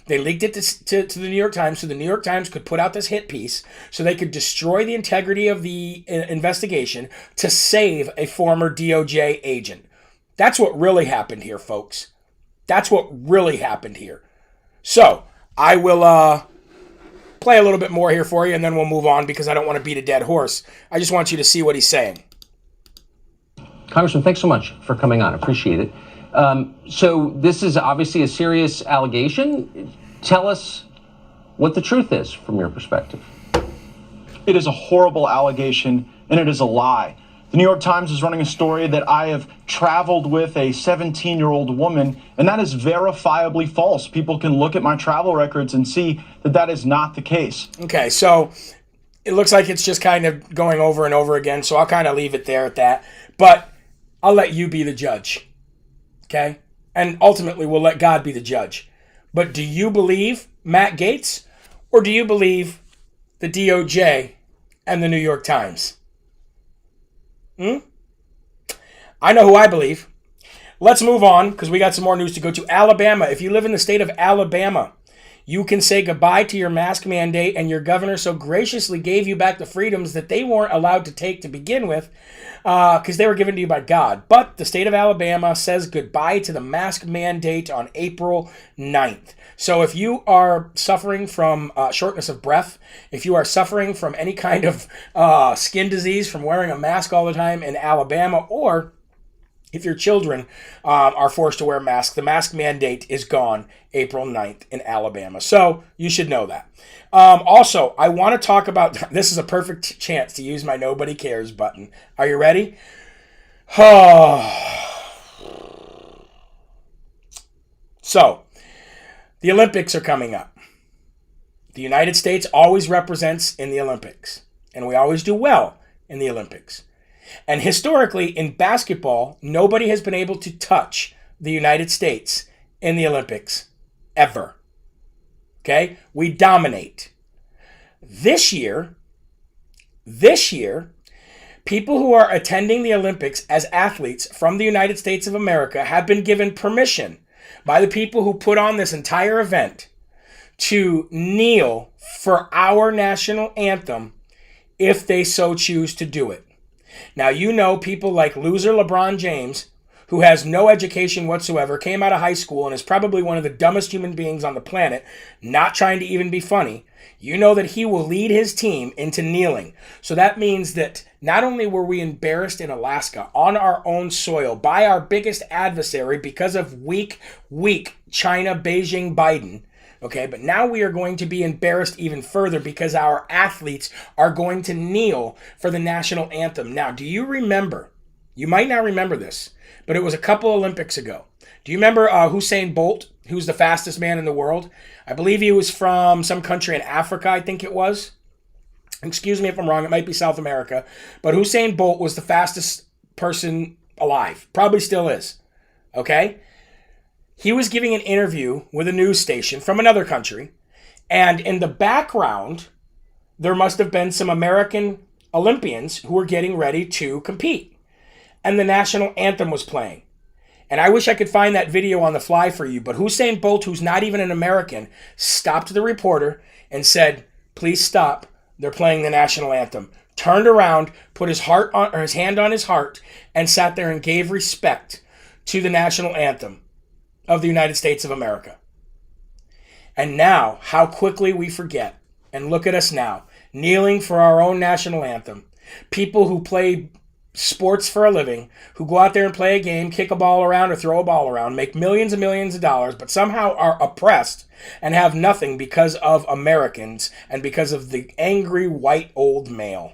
They leaked it to the New York Times so the New York Times could put out this hit piece so they could destroy the integrity of the investigation to save a former DOJ agent. That's what really happened here, folks. That's what really happened here. So I will play a little bit more here for you, and then we'll move on because I don't want to beat a dead horse. I just want you to see what he's saying. Congressman, thanks so much for coming on. Appreciate it. So this is obviously a serious allegation. Tell us what the truth is from your perspective. It is a horrible allegation, and it is a lie. The New York Times is running a story that I have traveled with a 17-year-old woman, and that is verifiably false. People can look at my travel records and see that that is not the case. Okay, so it looks like it's just kind of going over and over again, so I'll kind of leave it there at that. But I'll let you be the judge, okay? And ultimately, we'll let God be the judge. But do you believe Matt Gaetz, or do you believe the DOJ and the New York Times? I know who I believe. Let's move on because we got some more news to go to. Alabama. If you live in the state of Alabama, you can say goodbye to your mask mandate, and your governor so graciously gave you back the freedoms that they weren't allowed to take to begin with because they were given to you by God. But the state of Alabama says goodbye to the mask mandate on April 9th. So if you are suffering from shortness of breath, if you are suffering from any kind of skin disease from wearing a mask all the time in Alabama, or if your children are forced to wear masks, the mask mandate is gone April 9th in Alabama. So you should know that. Also, I want to talk about, this is a perfect chance to use my nobody cares button. Are you ready? So, the Olympics are coming up. The United States always represents in the Olympics, and we always do well in the Olympics. And historically, in basketball, nobody has been able to touch the United States in the Olympics, ever. Okay? We dominate. This year, people who are attending the Olympics as athletes from the United States of America have been given permission by the people who put on this entire event to kneel for our national anthem if they so choose to do it. Now, you know, people like loser LeBron James, who has no education whatsoever, came out of high school and is probably one of the dumbest human beings on the planet, not trying to even be funny. You know that he will lead his team into kneeling. So that means that not only were we embarrassed in Alaska on our own soil by our biggest adversary because of weak China, Beijing, Biden, okay, but now we are going to be embarrassed even further because our athletes are going to kneel for the national anthem. Now, do you remember? You might not remember this, but it was a couple Olympics ago. Do you remember Hussein Bolt, who's the fastest man in the world? I believe he was from some country in Africa, I think it was. Excuse me if I'm wrong, it might be South America. But Hussein Bolt was the fastest person alive. Probably still is. Okay? He was giving an interview with a news station from another country. And in the background, there must have been some American Olympians who were getting ready to compete. And the national anthem was playing. And I wish I could find that video on the fly for you, but Hussein Bolt, who's not even an American, stopped the reporter and said, "Please stop. They're playing the national anthem." Turned around, put his hand on his heart, and sat there and gave respect to the national anthem of the United States of America. And now, how quickly we forget. And look at us now, kneeling for our own national anthem. People who play sports for a living, who go out there and play a game, kick a ball around or throw a ball around, make millions and millions of dollars, but somehow are oppressed and have nothing because of Americans and because of the angry white old male.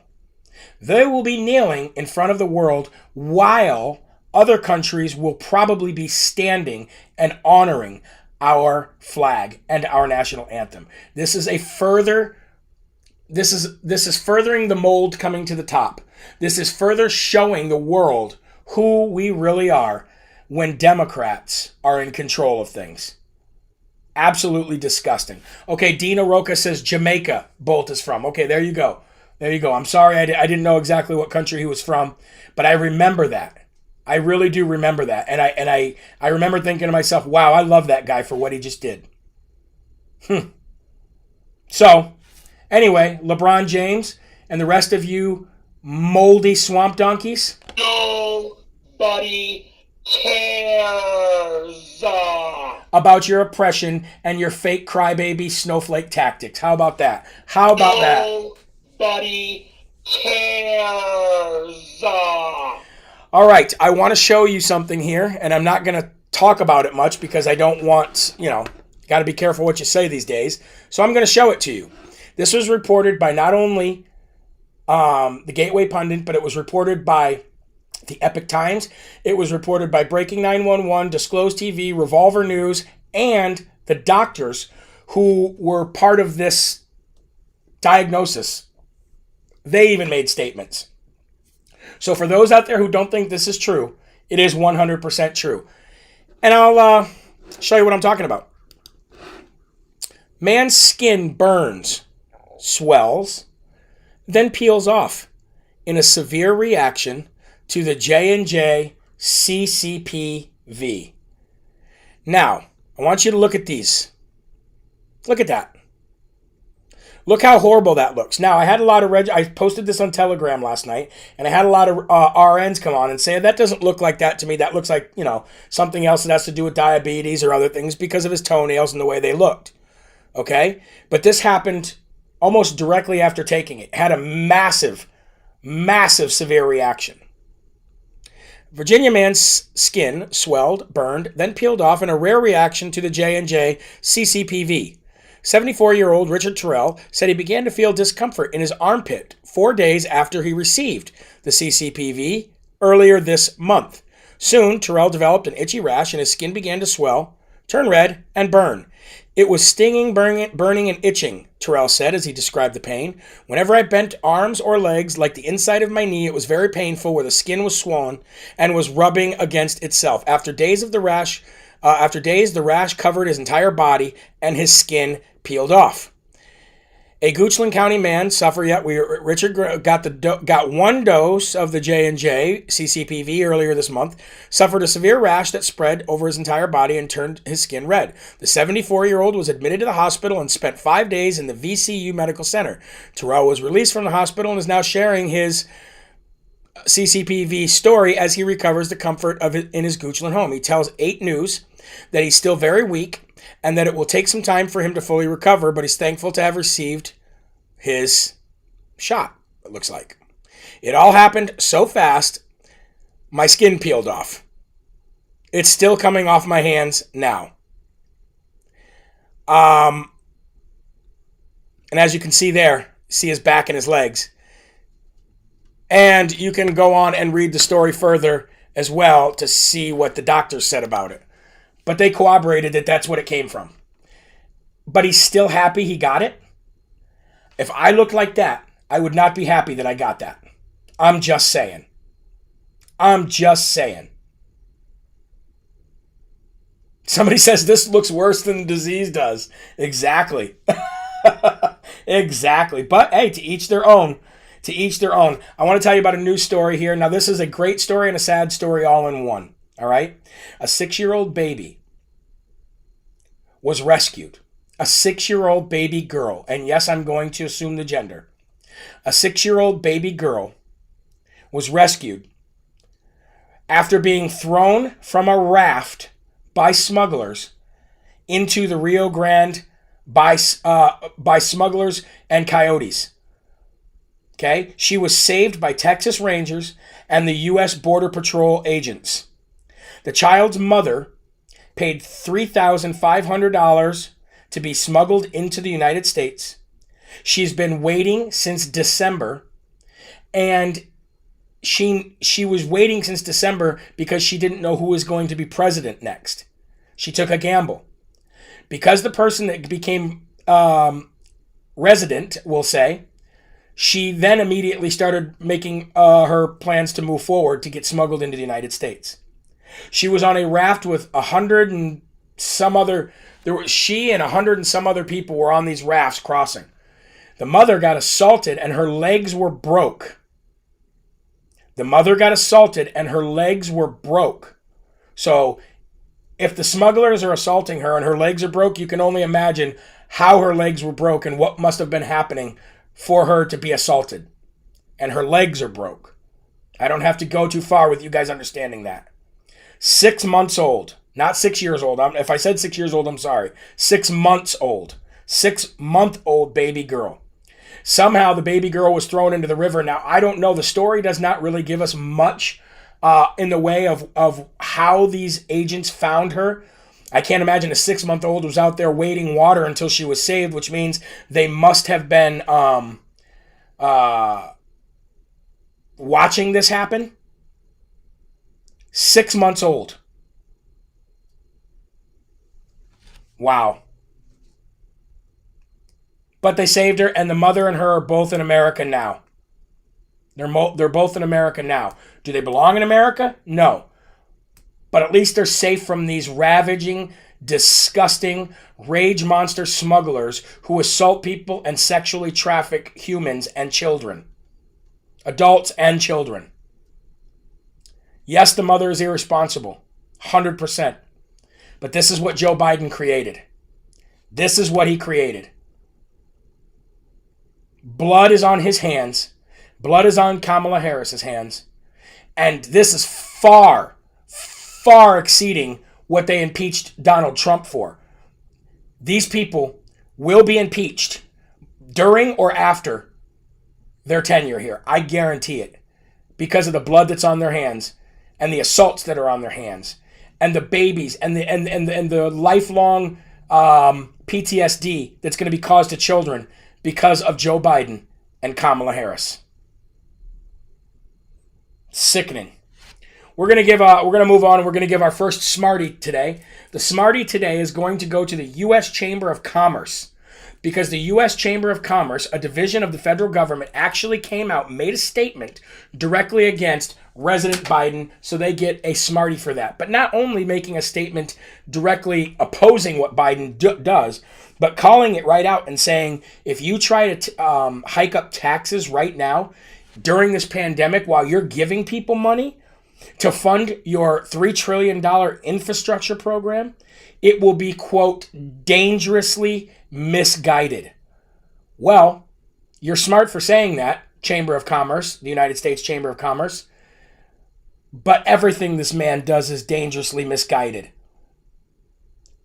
They will be kneeling in front of the world while other countries will probably be standing and honoring our flag and our national anthem. This is furthering the mold coming to the top. This is further showing the world who we really are when Democrats are in control of things. Absolutely disgusting. Okay, Dina Roca says Jamaica Bolt is from. Okay, there you go. There you go. I'm sorry I didn't know exactly what country he was from, but I remember that. I really do remember that. And I remember thinking to myself, wow, I love that guy for what he just did. So, anyway, LeBron James and the rest of you moldy swamp donkeys. Nobody cares about your oppression and your fake crybaby snowflake tactics. How about that? How about that? Nobody cares. All right, I want to show you something here, and I'm not going to talk about it much because I don't want, got to be careful what you say these days. So I'm going to show it to you. This was reported by not only the Gateway Pundit, but it was reported by the Epic Times. It was reported by Breaking 911, Disclosed TV, Revolver News, and the doctors who were part of this diagnosis. They even made statements. So for those out there who don't think this is true, it is 100% true. And I'll show you what I'm talking about. Man's skin burns, swells, then peels off in a severe reaction to the J&J CCPV. Now, I want you to look at these. Look at that. Look how horrible that looks. Now, I had a lot of I posted this on Telegram last night, and I had a lot of RNs come on and say, that doesn't look like that to me. That looks like, something else that has to do with diabetes or other things because of his toenails and the way they looked. Okay? But this happened almost directly after taking it. It had a massive, massive severe reaction. Virginia man's skin swelled, burned, then peeled off in a rare reaction to the J&J CCPV. 74-year-old Richard Herrell said he began to feel discomfort in his armpit 4 days after he received the CCPV earlier this month. Soon, Herrell developed an itchy rash and his skin began to swell, turn red, and burn. It was stinging, burning, and itching, Herrell said as he described the pain. Whenever I bent arms or legs, like the inside of my knee, it was very painful where the skin was swollen and was rubbing against itself. After days, the rash covered his entire body and his skin peeled off. A Goochland County man Richard got one dose of the J&J CCPV earlier this month, suffered a severe rash that spread over his entire body and turned his skin red. The 74-year-old was admitted to the hospital and spent 5 days in the VCU Medical Center. Herrell was released from the hospital and is now sharing his CCPV story as he recovers the comfort of it in his Goochland home. He tells 8 News that he's still very weak and that it will take some time for him to fully recover, but he's thankful to have received his shot, it looks like. It all happened so fast, my skin peeled off. It's still coming off my hands now. And as you can see there, see his back and his legs. And you can go on and read the story further as well to see what the doctors said about it. But they corroborated that that's what it came from. But he's still happy he got it. If I looked like that, I would not be happy that I got that. I'm just saying. Somebody says this looks worse than the disease does. Exactly. Exactly. But hey, to each their own. To each their own. I want to tell you about a news story here. Now, this is a great story and a sad story all in one. All right? A 6-year-old baby was rescued. A 6-year-old baby girl. And yes, I'm going to assume the gender. A 6-year-old baby girl was rescued after being thrown from a raft by smugglers into the Rio Grande by smugglers and coyotes. Okay? She was saved by Texas Rangers and the U.S. Border Patrol agents. The child's mother paid $3,500 to be smuggled into the United States. She's been waiting since December, and she was waiting since December because she didn't know who was going to be president next. She took a gamble. Because the person that became resident, we'll say, she then immediately started making her plans to move forward to get smuggled into the United States. She was on a raft with 100 and some other. She and 100 and some other people were on these rafts crossing. The mother got assaulted and her legs were broke. So if the smugglers are assaulting her and her legs are broke, you can only imagine how her legs were broke and what must have been happening for her to be assaulted. And her legs are broke. I don't have to go too far with you guys understanding that. 6 months old, not 6 years old. If I said 6 years old, I'm sorry. 6 months old. 6-month-old baby girl. Somehow the baby girl was thrown into the river. Now, I don't know. The story does not really give us much in the way of how these agents found her. I can't imagine a 6-month-old was out there wading water until she was saved, which means they must have been watching this happen. 6 months old. Wow. But they saved her, and the mother and her are both in America now. They're both in America now. Do they belong in America? No. But at least they're safe from these ravaging, disgusting, rage monster smugglers who assault people and sexually traffic humans and children. Adults and children. Yes, the mother is irresponsible. 100%. But this is what Joe Biden created. This is what he created. Blood is on his hands. Blood is on Kamala Harris's hands. And this is far, far exceeding what they impeached Donald Trump for. These people will be impeached during or after their tenure here. I guarantee it. Because of the blood that's on their hands and the assaults that are on their hands and the babies and the lifelong PTSD that's going to be caused to children because of Joe Biden and Kamala Harris. Sickening. We're going to move on and we're going to give our first Smarty today. The Smarty today is going to go to the U.S. Chamber of Commerce because the U.S. Chamber of Commerce, a division of the federal government, actually came out and made a statement directly against President Biden, so they get a Smarty for that. But not only making a statement directly opposing what Biden does, But calling it right out and saying, if you try to hike up taxes right now during this pandemic while you're giving people money to fund your $3 trillion infrastructure program, it will be, quote, dangerously misguided. Well, you're smart for saying that, Chamber of Commerce, the United States Chamber of Commerce, but everything this man does is dangerously misguided.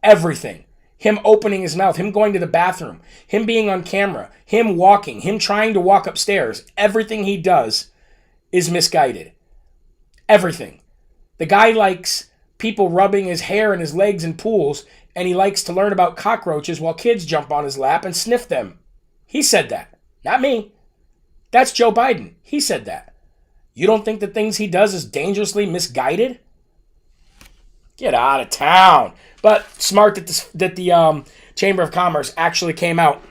Everything. Him opening his mouth, him going to the bathroom, him being on camera, him walking, him trying to walk upstairs, everything he does is misguided. Everything. The guy likes people rubbing his hair and his legs in pools, and he likes to learn about cockroaches while kids jump on his lap and sniff them. He said that. Not me. That's Joe Biden. He said that. You don't think the things he does is dangerously misguided? Get out of town. But smart that the Chamber of Commerce actually came out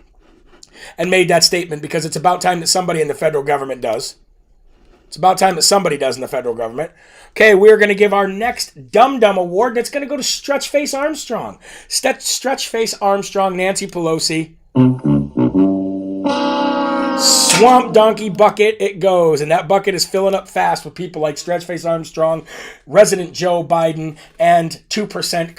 and made that statement, because it's about time that somebody in the federal government does. It's about time that somebody does in the federal government. Okay, we're going to give our next Dum Dum Award. That's going to go to Stretchface Armstrong. Stretchface Armstrong, Nancy Pelosi. Swamp Donkey Bucket it goes. And that bucket is filling up fast with people like Stretchface Armstrong, Resident Joe Biden, and 2%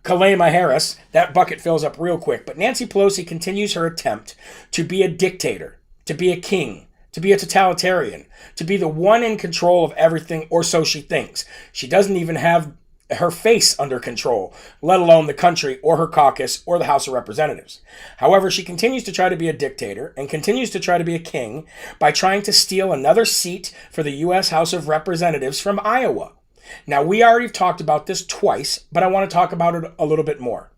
Kalema Harris. That bucket fills up real quick. But Nancy Pelosi continues her attempt to be a dictator, to be a king, to be a totalitarian, to be the one in control of everything, or so she thinks. She doesn't even have her face under control, let alone the country or her caucus or the House of Representatives. However, she continues to try to be a dictator and continues to try to be a king by trying to steal another seat for the U.S. House of Representatives from Iowa. Now, we already talked about this twice, but I want to talk about it a little bit more.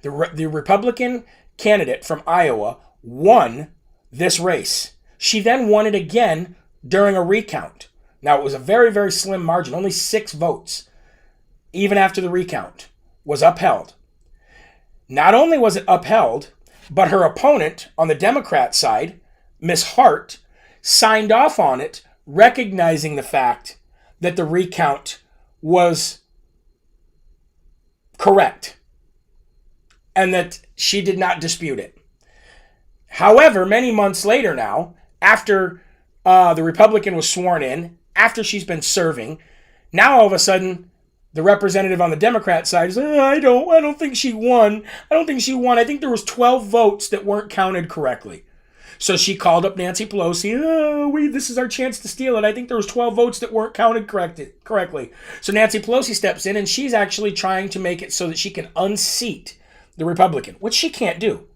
The Republican candidate from Iowa won this race. She then won it again during a recount. Now, it was a very, very slim margin, only 6 votes, even after the recount was upheld. Not only was it upheld, but her opponent on the Democrat side, Miss Hart, signed off on it, recognizing the fact that the recount was correct and that she did not dispute it. However, many months later now, after the Republican was sworn in, after she's been serving, now all of a sudden the representative on the Democrat side is like, I don't think she won. I think there was 12 votes that weren't counted correctly. So she called up Nancy Pelosi. This is our chance to steal it. I think there was 12 votes that weren't counted correctly. So Nancy Pelosi steps in, and she's actually trying to make it so that she can unseat the Republican, which she can't do.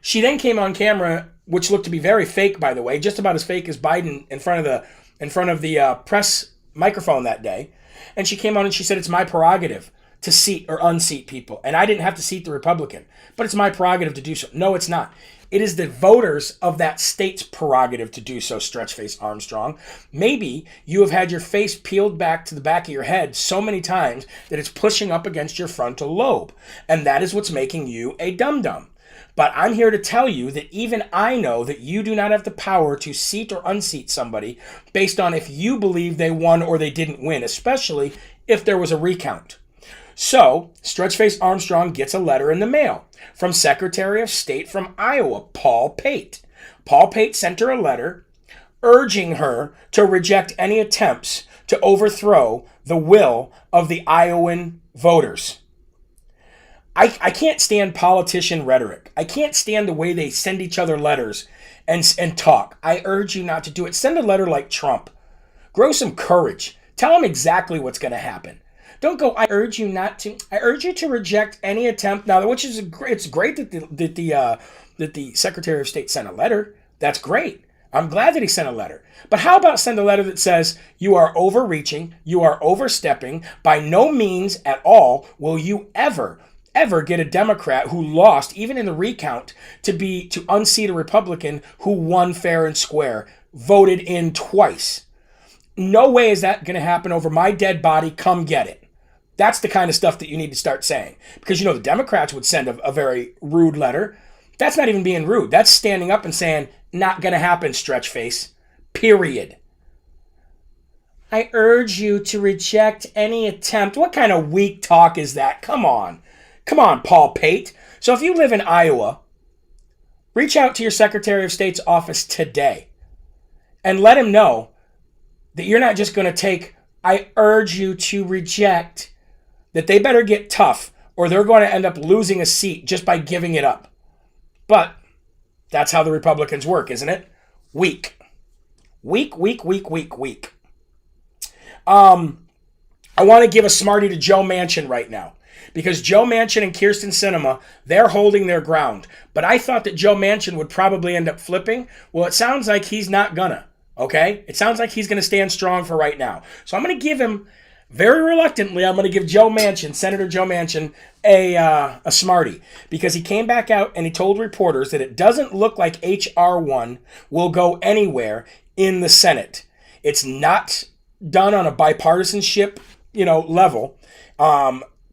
She then came on camera, which looked to be very fake, by the way, just about as fake as Biden in front of the press microphone that day. And she came on and she said, it's my prerogative to seat or unseat people. And I didn't have to seat the Republican, but it's my prerogative to do so. No, it's not. It is the voters of that state's prerogative to do so, Stretchface Armstrong. Maybe you have had your face peeled back to the back of your head so many times that it's pushing up against your frontal lobe. And that is what's making you a dum-dum. But I'm here to tell you that even I know that you do not have the power to seat or unseat somebody based on if you believe they won or they didn't win, especially if there was a recount. So, Stretchface Armstrong gets a letter in the mail from Secretary of State from Iowa, Paul Pate. Paul Pate sent her a letter urging her to reject any attempts to overthrow the will of the Iowan voters. I can't stand politician rhetoric. I can't stand the way they send each other letters and talk. I urge you not to do it. Send a letter like Trump. Grow some courage. Tell him exactly what's going to happen. Don't go, I urge you not to. I urge you to reject any attempt. Now, which is it's great that the Secretary of State sent a letter. That's great. I'm glad that he sent a letter. But how about send a letter that says, you are overreaching, you are overstepping. By no means at all will you ever get a Democrat who lost, even in the recount, to unseat a Republican who won fair and square, voted in twice. No way is that going to happen over my dead body. Come get it. That's the kind of stuff that you need to start saying. Because, the Democrats would send a very rude letter. That's not even being rude. That's standing up and saying, not going to happen, Stretchface. Period. I urge you to reject any attempt. What kind of weak talk is that? Come on, Paul Pate. So if you live in Iowa, reach out to your Secretary of State's office today and let him know that you're not just going to take, I urge you to reject, that they better get tough or they're going to end up losing a seat just by giving it up. But that's how the Republicans work, isn't it? Weak. Weak. I want to give a smarty to Joe Manchin right now, because Joe Manchin and Kyrsten Sinema, they're holding their ground. But I thought that Joe Manchin would probably end up flipping. Well, it sounds like he's not gonna, okay? It sounds like he's gonna stand strong for right now. So I'm gonna give him, very reluctantly, I'm gonna give Joe Manchin, Senator Joe Manchin, a smarty, because he came back out and he told reporters that it doesn't look like H.R. 1 will go anywhere in the Senate. It's not done on a bipartisanship, level.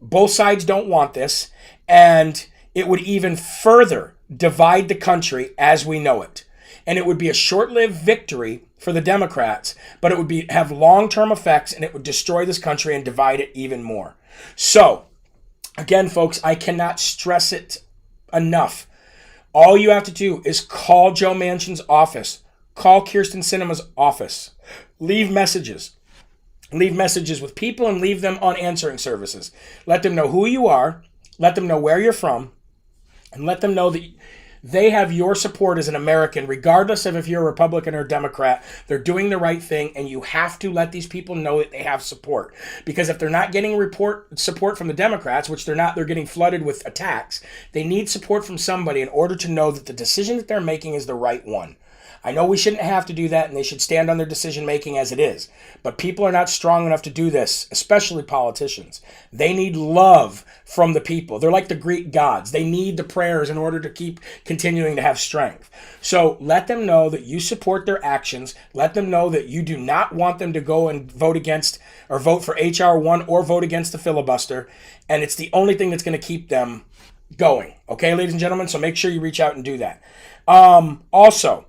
Both sides don't want this, and it would even further divide the country as we know it. And it would be a short-lived victory for the Democrats, but it would have long-term effects, and it would destroy this country and divide it even more. So, again, folks, I cannot stress it enough. All you have to do is call Joe Manchin's office, call Kyrsten Sinema's office, leave messages. Leave messages with people and leave them on answering services. Let them know who you are, let them know where you're from, and let them know that they have your support as an American, regardless of if you're a Republican or Democrat. They're doing the right thing, and you have to let these people know that they have support. Because if they're not getting support from the Democrats, which they're not, they're getting flooded with attacks, they need support from somebody in order to know that the decision that they're making is the right one. I know we shouldn't have to do that, and they should stand on their decision-making as it is. But people are not strong enough to do this, especially politicians. They need love from the people. They're like the Greek gods. They need the prayers in order to keep continuing to have strength. So let them know that you support their actions. Let them know that you do not want them to go and vote against or vote for H.R. 1 or vote against the filibuster. And it's the only thing that's going to keep them going. Okay, ladies and gentlemen? So make sure you reach out and do that. Also,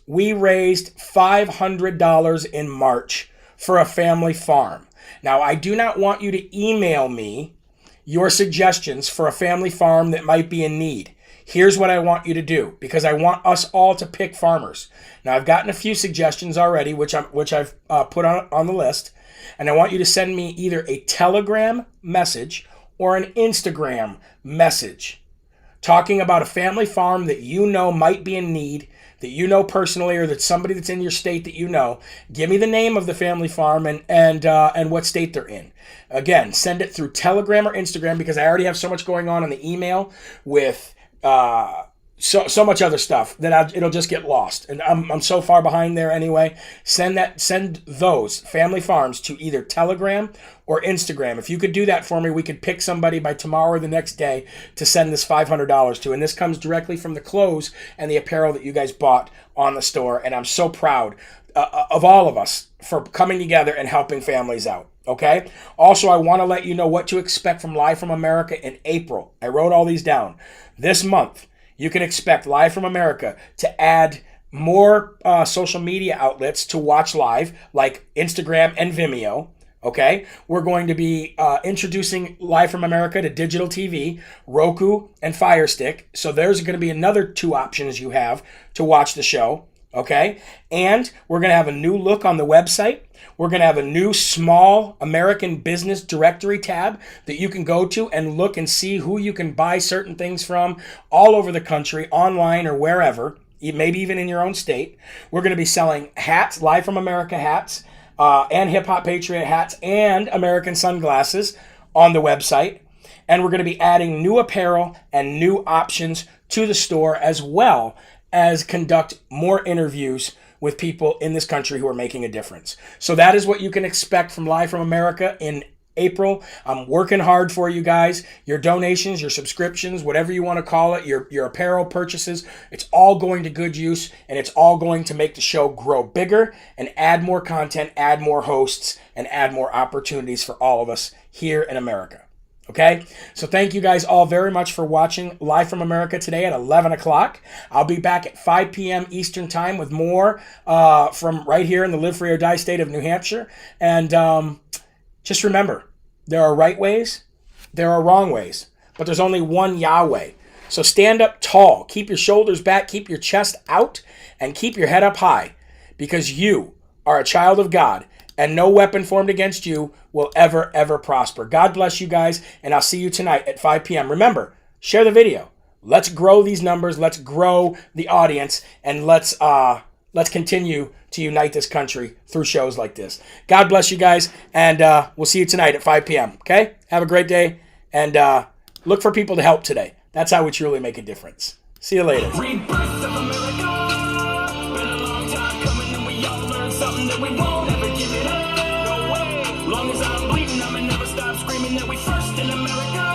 we raised $500 in March for a family farm. Now, I do not want you to email me your suggestions for a family farm that might be in need. Here's what I want you to do, because I want us all to pick farmers. Now, I've gotten a few suggestions already, which I've put on the list, and I want you to send me either a Telegram message or an Instagram message talking about a family farm that you know might be in need, that you know personally, or that somebody that's in your state that you know. Give me the name of the family farm and what state they're in. Again, send it through Telegram or Instagram, because I already have so much going on in the email with so much other stuff that it'll just get lost. And I'm so far behind there anyway. Send those family farms to either Telegram or Instagram. If you could do that for me, we could pick somebody by tomorrow or the next day to send this $500 to. And this comes directly from the clothes and the apparel that you guys bought on the store. And I'm so proud of all of us for coming together and helping families out. Okay? Also, I want to let you know what to expect from Live from America in April. I wrote all these down. This month, you can expect Live from America to add more social media outlets to watch live, like Instagram and Vimeo. Okay, we're going to be introducing Live from America to digital TV, Roku, and Fire Stick. So there's going to be another 2 options you have to watch the show. Okay, and we're going to have a new look on the website. We're going to have a new small American business directory tab that you can go to and look and see who you can buy certain things from all over the country, online or wherever, maybe even in your own state. We're going to be selling hats, Live from America hats, and Hip Hop Patriot hats, and American sunglasses on the website. And we're going to be adding new apparel and new options to the store, as well as conduct more interviews with people in this country who are making a difference. So that is what you can expect from Live from America in April. I'm working hard for you guys. Your donations, your subscriptions, whatever you want to call it, your apparel purchases, it's all going to good use, and it's all going to make the show grow bigger and add more content, add more hosts, and add more opportunities for all of us here in America. Okay, so thank you guys all very much for watching Live from America today at 11 o'clock. I'll be back at 5 p.m. Eastern Time with more from right here in the Live Free or Die state of New Hampshire. And just remember, there are right ways, there are wrong ways, but there's only one Yahweh. So stand up tall. Keep your shoulders back. Keep your chest out. And keep your head up high. Because you are a child of God. And no weapon formed against you will ever, ever prosper. God bless you guys. And I'll see you tonight at 5 p.m. Remember, share the video. Let's grow these numbers. Let's grow the audience. And let's continue to unite this country through shows like this. God bless you guys. And we'll see you tonight at 5 p.m. Okay? Have a great day. And look for people to help today. That's how we truly make a difference. See you later. Rebirth of America. Been a long time coming, and we all learned something that we won't ever give it up. No way. Long as I'm bleeding, I'ma never stop screaming that we first in America.